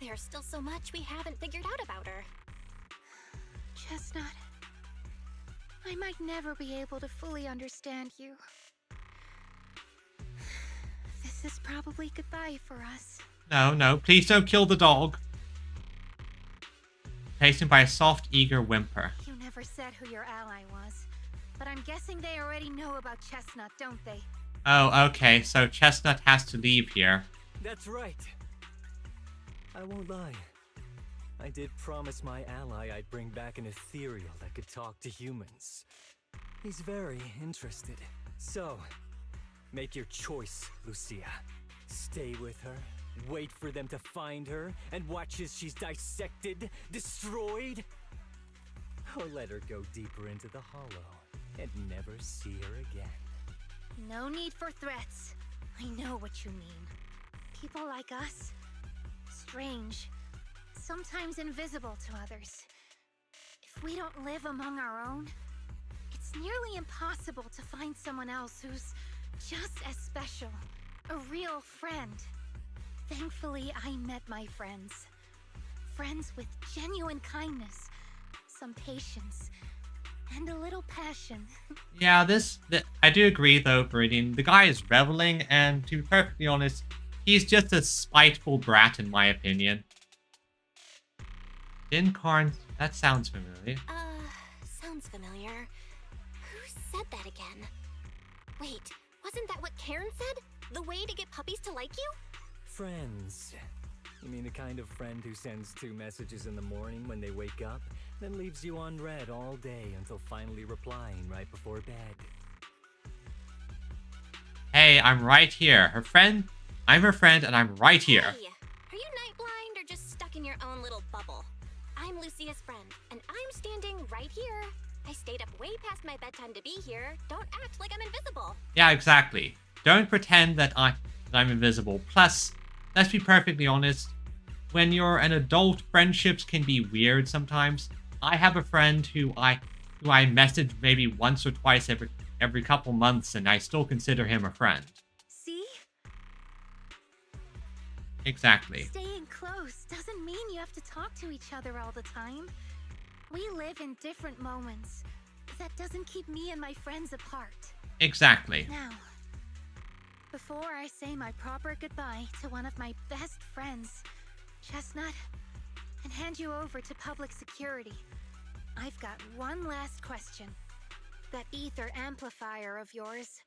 There's still so much we haven't figured out about her. Chestnut, I might never be able to fully understand you. This is probably goodbye for us. No, please don't kill the dog. Replaced him by a soft, eager whimper. You never said who your ally was, but I'm guessing they already know about Chestnut, don't they? Oh, okay, so Chestnut has to leave here. That's right. I won't lie. I did promise my ally I'd bring back an ethereal that could talk to humans. He's very interested. So, make your choice, Lucia. Stay with her, wait for them to find her, and watch as she's dissected, destroyed? Or let her go deeper into the Hollow and never see her again. No need for threats. I know what you mean. People like us, strange, sometimes invisible to others. If we don't live among our own, it's nearly impossible to find someone else who's just as special, a real friend. Thankfully, I met my friends. Friends with genuine kindness, some patience, and a little passion. Yeah, I do agree though, Viridian. The guy is reveling, and to be perfectly honest, he's just a spiteful brat in my opinion. Dinkarn, that sounds familiar. Sounds familiar. Who said that again? Wait, wasn't that what Karen said? The way to get puppies to like you? Friends. You mean the kind of friend who sends 2 messages in the morning when they wake up, then leaves you unread all day until finally replying right before bed? Hey, I'm right here. I'm her friend, and I'm right here. Hey, are you night blind or just stuck in your own little bubble? I'm Lucia's friend, and I'm standing right here. I stayed up way past my bedtime to be here. Don't act like I'm invisible. Yeah, exactly. Don't pretend that I'm invisible. Plus, let's be perfectly honest, when you're an adult, friendships can be weird sometimes. I have a friend who I message maybe once or twice every couple months, and I still consider him a friend. See? Exactly. Staying close doesn't mean you have to talk to each other all the time. We live in different moments, but that doesn't keep me and my friends apart. Exactly. Now, before I say my proper goodbye to one of my best friends, Chestnut, and hand you over to public security, I've got one last question. That ether amplifier of yours,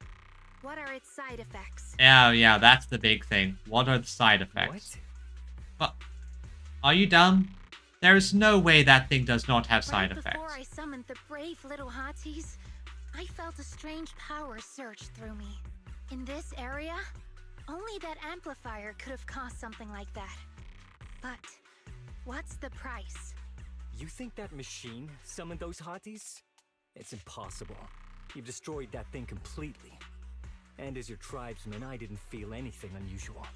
what are its side effects? Yeah, that's the big thing. What are the side effects? What? Are you dumb? There's no way that thing does not have side effects. Before I summoned the brave little hotties, I felt a strange power surge through me. In this area, Only that amplifier could have cost something like that. But what's the price? You think that machine summoned those hotties? It's impossible. You've destroyed that thing completely. And as your tribesman, I didn't feel anything unusual.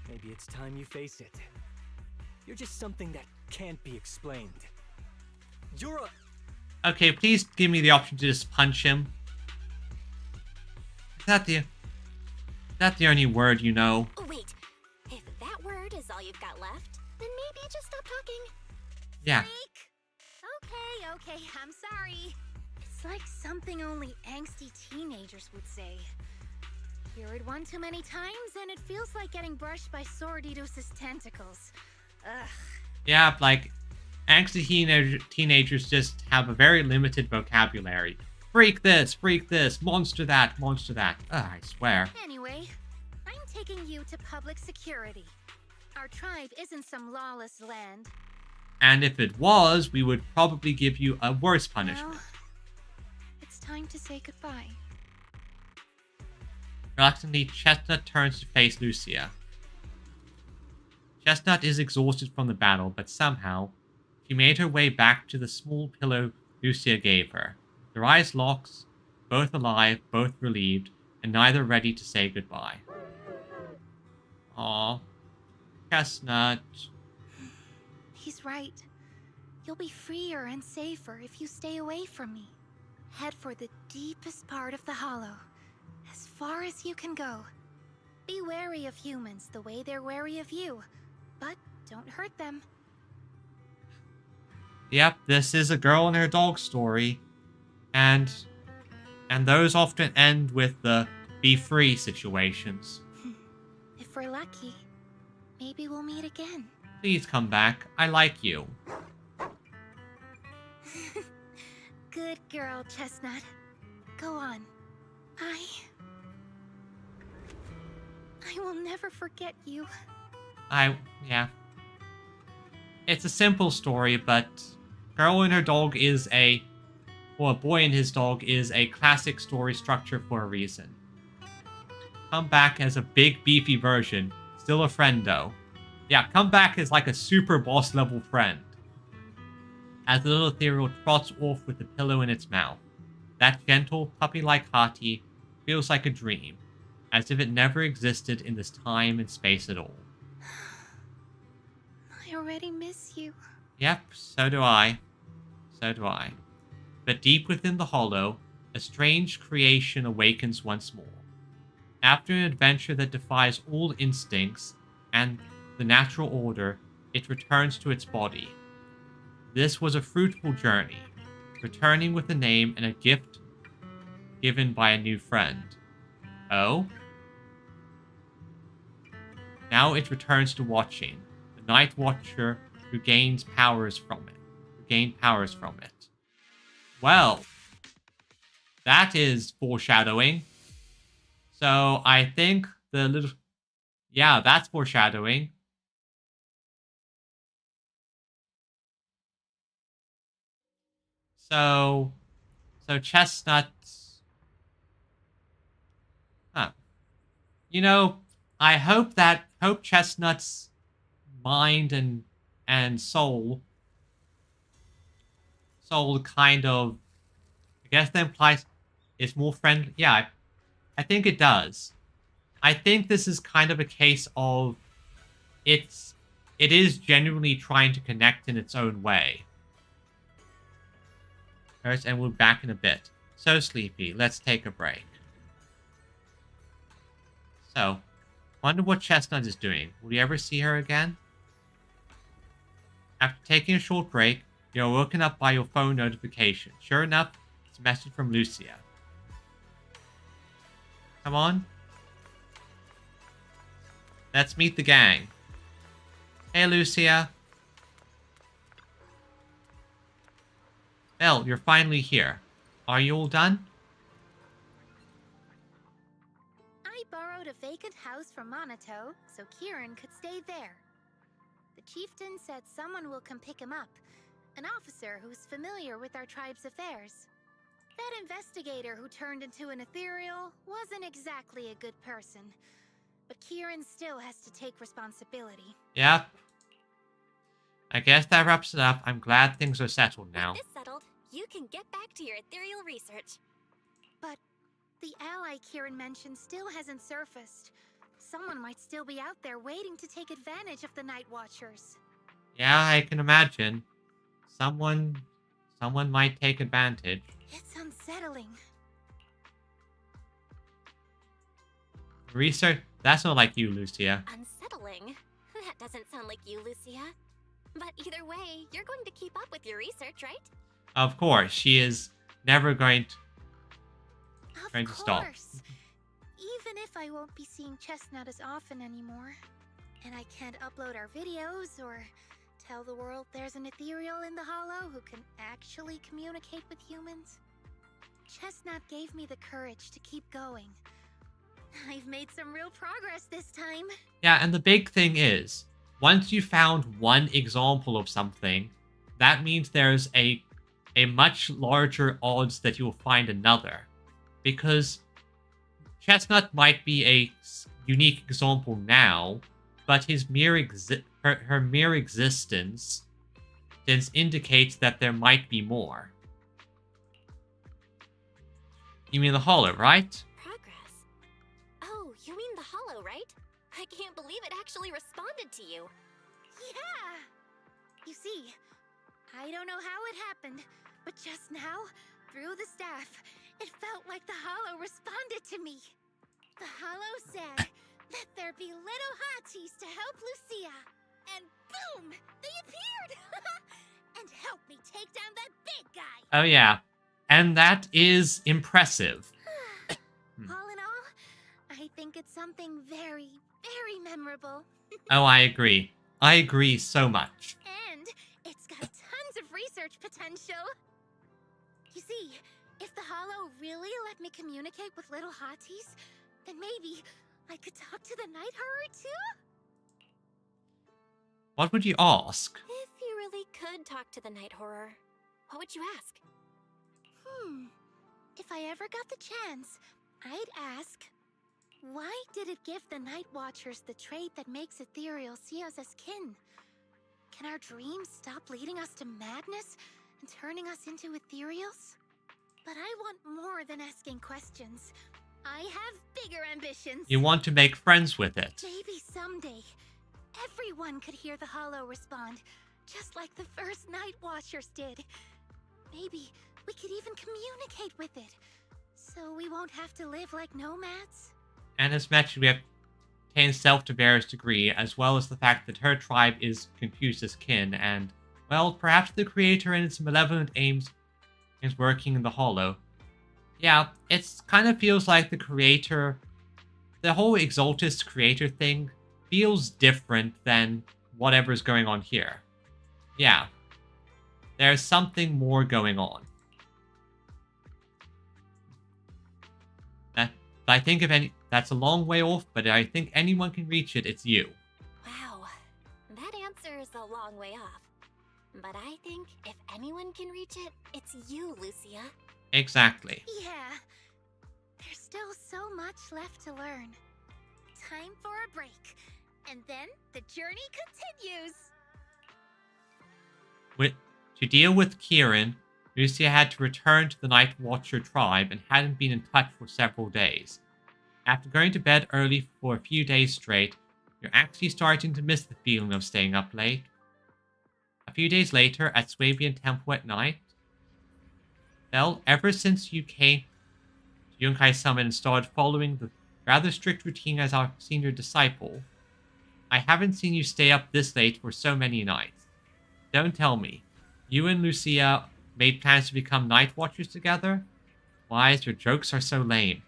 Maybe it's time you face it. You're just something that can't be explained. You're a... Okay, please give me the option to just punch him. Is that the only word you know? Oh, wait. If that word is all you've got left, then maybe just stop talking. Yeah. Okay, I'm sorry. It's like something only angsty teenagers would say. Hear it one too many times, and it feels like getting brushed by Swordidus' tentacles. Ugh. Yeah, like, angsty teenagers just have a very limited vocabulary. Freak this, monster that. Ugh, I swear. Anyway, I'm taking you to public security. Our tribe isn't some lawless land. And if it was, we would probably give you a worse punishment. Now, it's time to say goodbye. Reluctantly, Chestnut turns to face Lucia. Chestnut is exhausted from the battle, but somehow, she made her way back to the small pillow Lucia gave her. Their eyes locked, both alive, both relieved, and neither ready to say goodbye. Aw, Chestnut. He's right. You'll be freer and safer if you stay away from me. Head for the deepest part of the hollow, as far as you can go. Be wary of humans the way they're wary of you, but don't hurt them. Yep, this is a girl and her dog story. And those often end with the be free situations. If we're lucky, maybe we'll meet again. Please come back. I like you. Good girl, Chestnut. Go on. I will never forget you. Yeah. It's a simple story, but Girl and Her Dog is a Boy and His Dog is a classic story structure for a reason. Come back as a big, beefy version. Still a friend, though. Yeah, come back as like a super boss level friend. As the little ethereal trots off with the pillow in its mouth. That gentle, puppy-like hottie feels like a dream, as if it never existed in this time and space at all. I already miss you. Yep, so do I. But deep within the hollow, a strange creation awakens once more. After an adventure that defies all instincts and the natural order, it returns to its body. This was a fruitful journey, returning with a name and a gift given by a new friend. Oh? Now it returns to watching, the Night Watcher who gains powers from it. Well, that is foreshadowing. So I think the little... Yeah, that's foreshadowing. So Chestnut... Huh. You know, I hope Chestnut's mind and soul kind of, I guess that implies is more friendly. Yeah, I think it does. I think this is kind of a case of it is genuinely trying to connect in its own way. And we'll be back in a bit. So sleepy, let's take a break. So, wonder what Chestnut is doing. Will we ever see her again? After taking a short break, you're woken up by your phone notification. Sure enough, it's a message from Lucia. Come on. Let's meet the gang. Hey, Lucia. Belle, you're finally here. Are you all done? I borrowed a vacant house from Monato so Kieran could stay there. The chieftain said someone will come pick him up, an officer who's familiar with our tribe's affairs. That investigator who turned into an ethereal wasn't exactly a good person, but Kieran still has to take responsibility. Yep. I guess that wraps it up. I'm glad things are settled now. With this settled, you can get back to your ethereal research. But the ally Kieran mentioned still hasn't surfaced. Someone might still be out there waiting to take advantage of the Night Watchers. Yeah, I can imagine. Someone might take advantage. It's unsettling. Research? That's not like you, Lucia. Unsettling? That doesn't sound like you, Lucia. But either way, you're going to keep up with your research, right? Of course, she is never going to... Trying to Of stop. course. Even if I won't be seeing Chestnut as often anymore, and I can't upload our videos or tell the world there's an ethereal in the Hollow who can actually communicate with humans, Chestnut gave me the courage to keep going. I've made some real progress this time. Yeah, and the big thing is, once you found one example of something, that means there's a much larger odds that you'll find another. Because Chestnut might be a unique example now, but his her mere existence indicates that there might be more. You mean the Hollow, right? Progress? Oh, you mean the Hollow, right? I can't believe it actually responded to you. Yeah! You see, I don't know how it happened, but just now, through the staff, it felt like the Hollow responded to me. The Hollow said that there be little hotties to help Lucia. And boom! They appeared! And helped me take down that big guy! Oh yeah. And that is impressive. All in all, I think it's something very, very memorable. Oh, I agree. I agree so much. And it's got tons of research potential. You see, if the Hollow really let me communicate with little hotties, then maybe I could talk to the Night Horror too? What would you ask? If you really could talk to the Night Horror, what would you ask? If I ever got the chance, I'd ask, why did it give the Night Watchers the trait that makes Ethereal see us as kin? Can our dreams stop leading us to madness and turning us into Ethereals? But I want more than asking questions. I have bigger ambitions. You want to make friends with it. Maybe someday, everyone could hear the Hollow respond, just like the first Night Watchers did. Maybe we could even communicate with it, so we won't have to live like nomads. And as mentioned, we have obtained Self-Tavera's degree, as well as the fact that her tribe is confused as kin, and, well, perhaps the creator in its malevolent aims is working in the Hollow. Yeah, it kind of feels like the creator, the whole Exaltist creator thing feels different than whatever's going on here. Yeah, there's something more going on. I think that's a long way off, but I think anyone can reach it, it's you. Wow, that answer is a long way off. But I think if anyone can reach it, it's you, Lucia. Exactly. Yeah, there's still so much left to learn. Time for a break, and then the journey continues. To deal with Kieran, Lucia had to return to the Night Watcher tribe and hadn't been in touch for several days. After going to bed early for a few days straight, you're actually starting to miss the feeling of staying up late. A few days later, at Swabian Temple at night, well, ever since you came to Yunkai Summit and started following the rather strict routine as our senior disciple, I haven't seen you stay up this late for so many nights. Don't tell me. You and Lucia made plans to become Night Watchers together? Why, your jokes are so lame.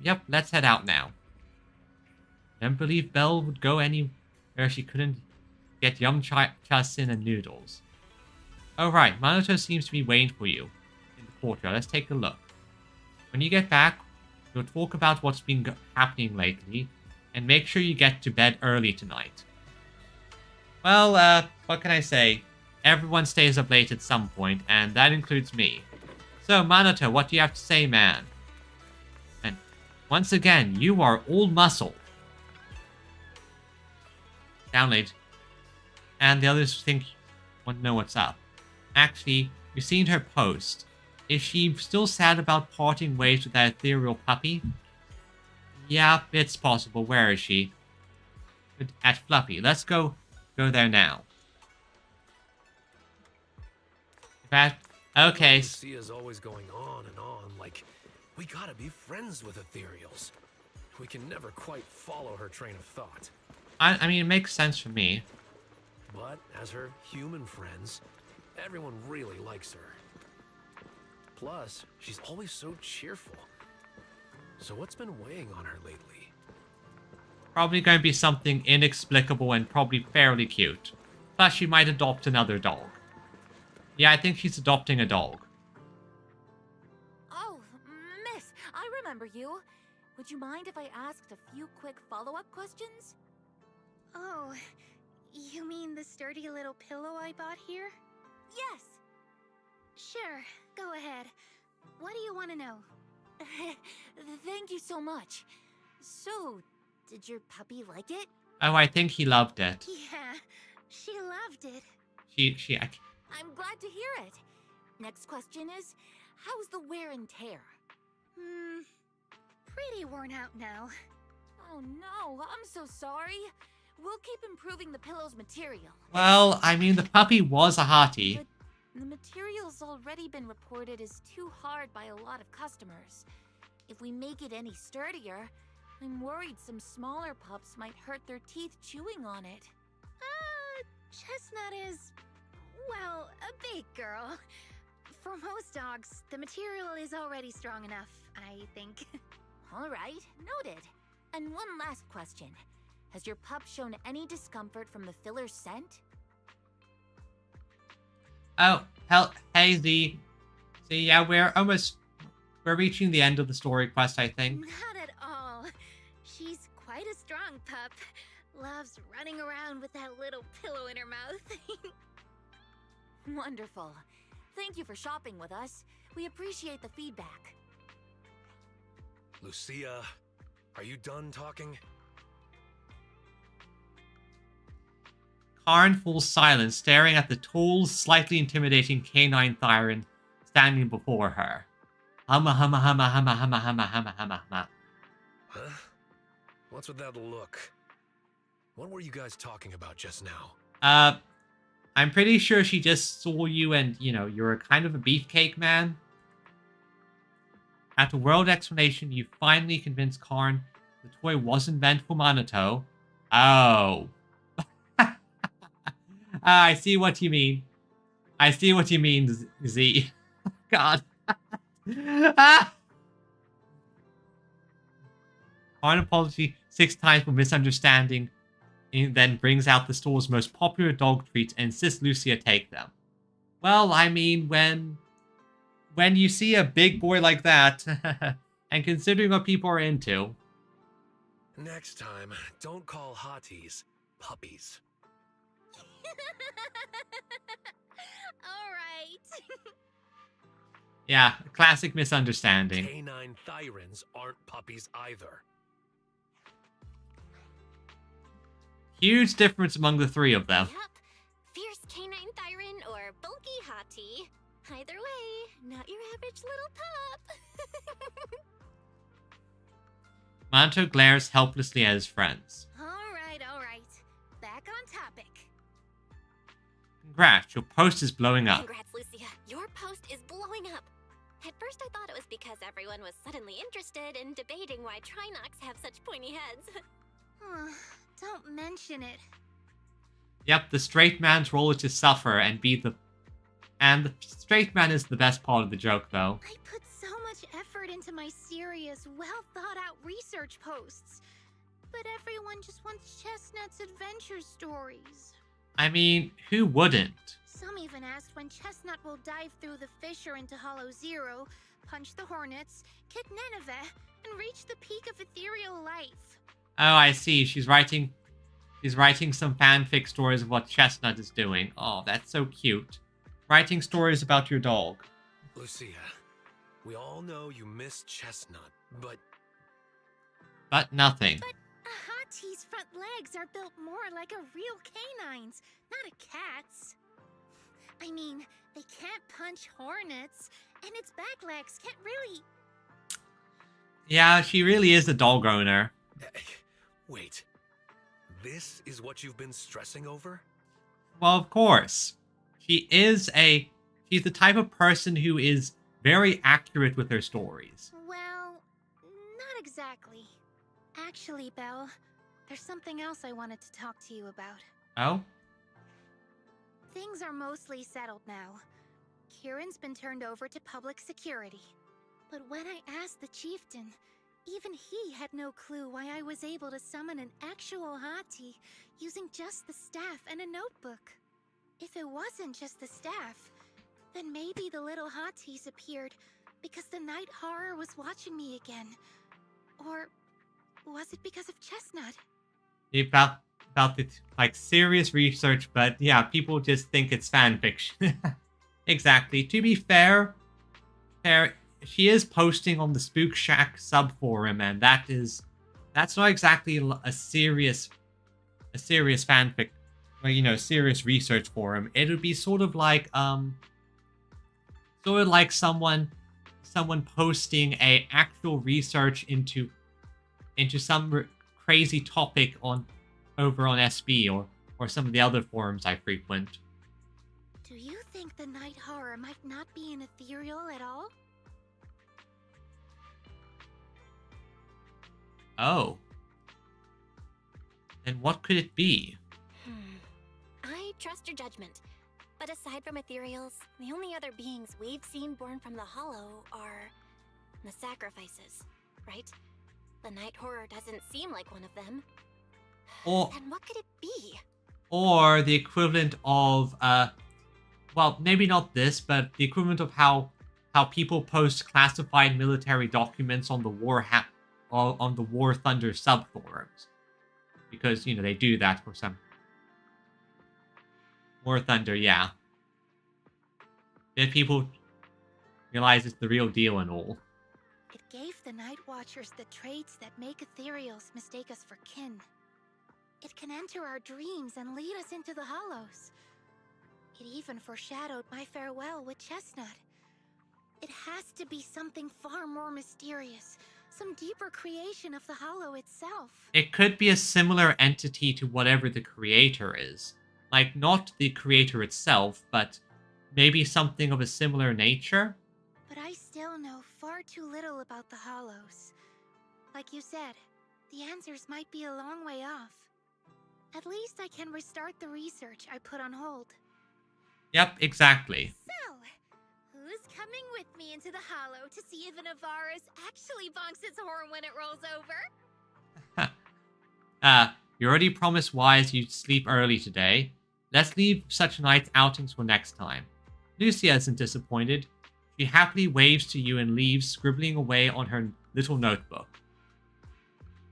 Yep, let's head out now. Don't believe Belle would go anywhere she couldn't get yum chasin and noodles. Oh right, Manoto seems to be waiting for you in the courtyard. Let's take a look. When you get back, we'll talk about what's been happening lately, and make sure you get to bed early tonight. Well, what can I say? Everyone stays up late at some point, and that includes me. So, Manoto, what do you have to say, man? And once again, you are all muscle. Download. And the others want to know what's up. Actually, you've seen her post. Is she still sad about parting ways with that ethereal puppy? Yeah, it's possible. Where is she? At Fluffy. Let's go there now. Okay. Lucia's always going on and on, like, we gotta be friends with ethereals. We can never quite follow her train of thought. I mean, it makes sense for me. But as her human friends, everyone really likes her. Plus, she's always so cheerful. So what's been weighing on her lately? Probably going to be something inexplicable and probably fairly cute. Plus, she might adopt another dog. Yeah, I think she's adopting a dog. Oh, miss, I remember you. Would you mind if I asked a few quick follow-up questions? Oh, you mean the sturdy little pillow I bought here? Yes. Sure, go ahead. What do you want to know? Thank you so much. So, did your puppy like it? Oh, I think he loved it. Yeah, she loved it. I'm glad to hear it. Next question is, how's the wear and tear? Pretty worn out now. Oh no, I'm so sorry. We'll keep improving the pillow's material. Well, I mean, the puppy was a hottie. But the material's already been reported as too hard by a lot of customers. If we make it any sturdier, I'm worried some smaller pups might hurt their teeth chewing on it. Chestnut is, well, a big girl. For most dogs, the material is already strong enough, I think. All right, noted. And one last question. Has your pup shown any discomfort from the filler scent? Oh, hell, hey, Z. See, yeah, we're reaching the end of the story quest, I think. Not at all. She's quite a strong pup. Loves running around with that little pillow in her mouth. Wonderful. Thank you for shopping with us. We appreciate the feedback. Lucia, are you done talking? Karn falls silent, staring at the tall, slightly intimidating canine Thyron standing before her. Humma humma humma humma humma humma humma humma humma. Huh? What's with that look? What were you guys talking about just now? I'm pretty sure she just saw you and, you're a kind of a beefcake man. After world explanation, you finally convinced Karn the toy wasn't meant for Minato. Oh. I see what you mean. I see what you mean, Z. God. Karn apology 6 times for misunderstanding, and then brings out the store's most popular dog treats and insists Lucia take them. Well, I mean, when you see a big boy like that, and considering what people are into. Next time, don't call hotties puppies. All right. Yeah, classic misunderstanding. Canine Thyrans aren't puppies either. Huge difference among the 3 of them. Yup. Fierce canine Thyron or bulky hottie. Either way, not your average little pup. Minato glares helplessly at his friends. All right. Back on topic. Congrats, your post is blowing up. Congrats, Lucia. Your post is blowing up. At first I thought it was because everyone was suddenly interested in debating why Trinocs have such pointy heads. Don't mention it. Yep, the straight man's role is to suffer and be the... And the straight man is the best part of the joke, though. I put so much effort into my serious, well-thought-out research posts. But everyone just wants Chestnut's adventure stories. I mean, who wouldn't? Some even asked when Chestnut will dive through the fissure into Hollow Zero, punch the Hornets, kick Nineveh, and reach the peak of ethereal life. Oh, I see. She's writing some fanfic stories of what Chestnut is doing. Oh, that's so cute. Writing stories about your dog. Lucia, we all know you miss Chestnut, but But nothing. But a Hati's front legs are built more like a real canine's, not a cat's. I mean, they can't punch hornets, and its back legs can't really... Yeah, she really is a dog owner. Wait. This is what you've been stressing over? Well, of course. She's the type of person who is very accurate with her stories. Well, not exactly. Actually, Belle, there's something else I wanted to talk to you about. Oh? Things are mostly settled now. Kieran's been turned over to public security. But when I asked the chieftain, even he had no clue why I was able to summon an actual Hati using just the staff and a notebook. If it wasn't just the staff, then maybe the little Hatis appeared because the night horror was watching me again. Or was it because of Chestnut? About the like serious research, but yeah, people just think it's fan fiction. Exactly. To be fair, she is posting on the Spook Shack subforum, and that's not exactly a serious fanfic, or, you know, serious research forum. It would be sort of like someone posting a actual research into some crazy topic over on SB or some of the other forums I frequent. Do you think the night horror might not be an ethereal at all? Oh. Then what could it be? I trust your judgment. But aside from ethereals, the only other beings we've seen born from the Hollow are the sacrifices, right? The night horror doesn't seem like one of them. Or Then what could it be? Or the equivalent of well, maybe not this, but the equivalent of how people post classified military documents on the on the War Thunder subforums, because you know they do that for some War Thunder, yeah. Then people realize it's the real deal and all. It gave the Night Watchers the traits that make ethereals mistake us for kin. It can enter our dreams and lead us into the Hollows. It even foreshadowed my farewell with Chestnut. It has to be something far more mysterious, some deeper creation of the Hollow itself. It could be a similar entity to whatever the creator is. Like, not the creator itself, but maybe something of a similar nature? But I still know far too little about the Hollows. Like you said, the answers might be a long way off. At least I can restart the research I put on hold. Yep, exactly. So, who's coming with me into the Hollow to see if an Avaris actually bonks its horn when it rolls over? You already promised Wise you'd sleep early today. Let's leave such night outings for next time. Lucia isn't disappointed. She happily waves to you and leaves, scribbling away on her little notebook.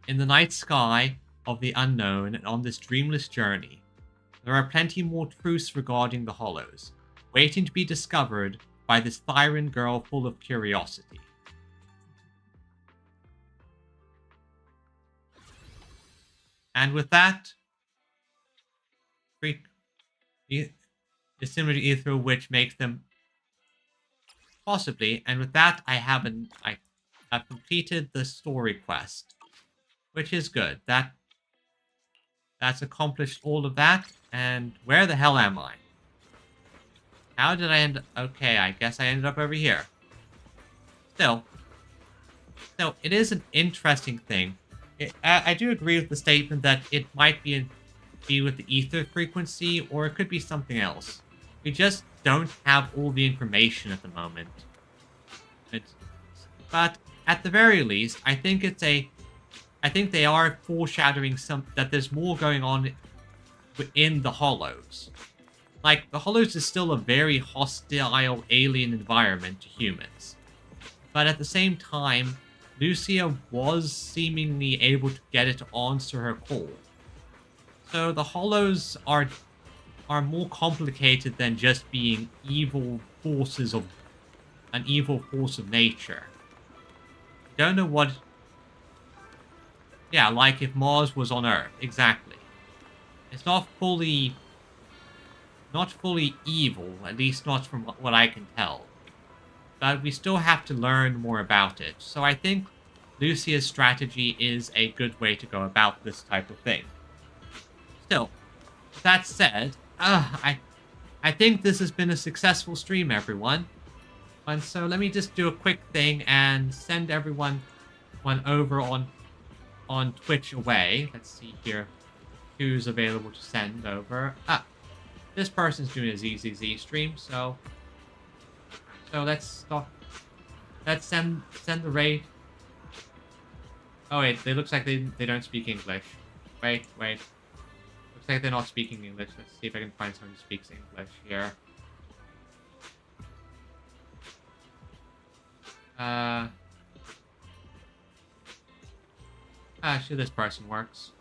In the night sky of the unknown and on this dreamless journey, there are plenty more truths regarding the Hollows, waiting to be discovered by this Thyran girl full of curiosity. And with that, the similar to Ether, which makes them possibly. And with that, I've completed the story quest, which is good. That's accomplished all of that. And where the hell am I? How did I end? Okay, I guess I ended up over here. Still, it is an interesting thing. I do agree with the statement that it might be with the ether frequency, or it could be something else. We just don't have all the information at the moment. But at the very least, I think they are foreshadowing that there's more going on within the Hollows. Like, the Hollows is still a very hostile alien environment to humans. But at the same time, Lucia was seemingly able to get it to answer her call. So the Hollows are more complicated than just being evil forces of an evil force of nature. Don't know what Yeah, like if Mars was on Earth. Exactly. It's not fully evil, at least not from what I can tell. But we still have to learn more about it. So I think Lucia's strategy is a good way to go about this type of thing. Still, with that said, I think this has been a successful stream, everyone. And so let me just do a quick thing and send everyone over on Twitch away. Let's see here who's available to send over. This person's doing a ZZZ stream, so let's start. Let's send the raid. Oh wait, it looks like they don't speak English. Wait. Looks like they're not speaking English. Let's see if I can find someone who speaks English here. Actually, this person works.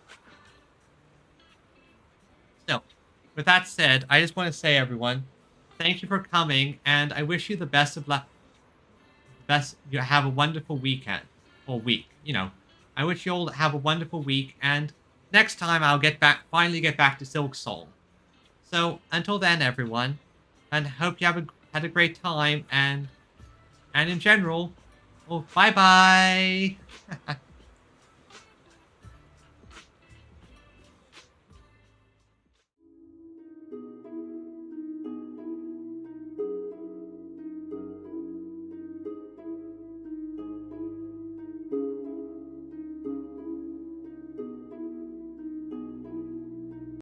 So, with that said, I just want to say, everyone, thank you for coming, and I wish you the best of luck. You have a wonderful weekend or week. You know, I wish you all have a wonderful week, and next time I'll finally get back to Silk Soul. So until then, everyone, and hope you had a great time, and in general, well, bye bye.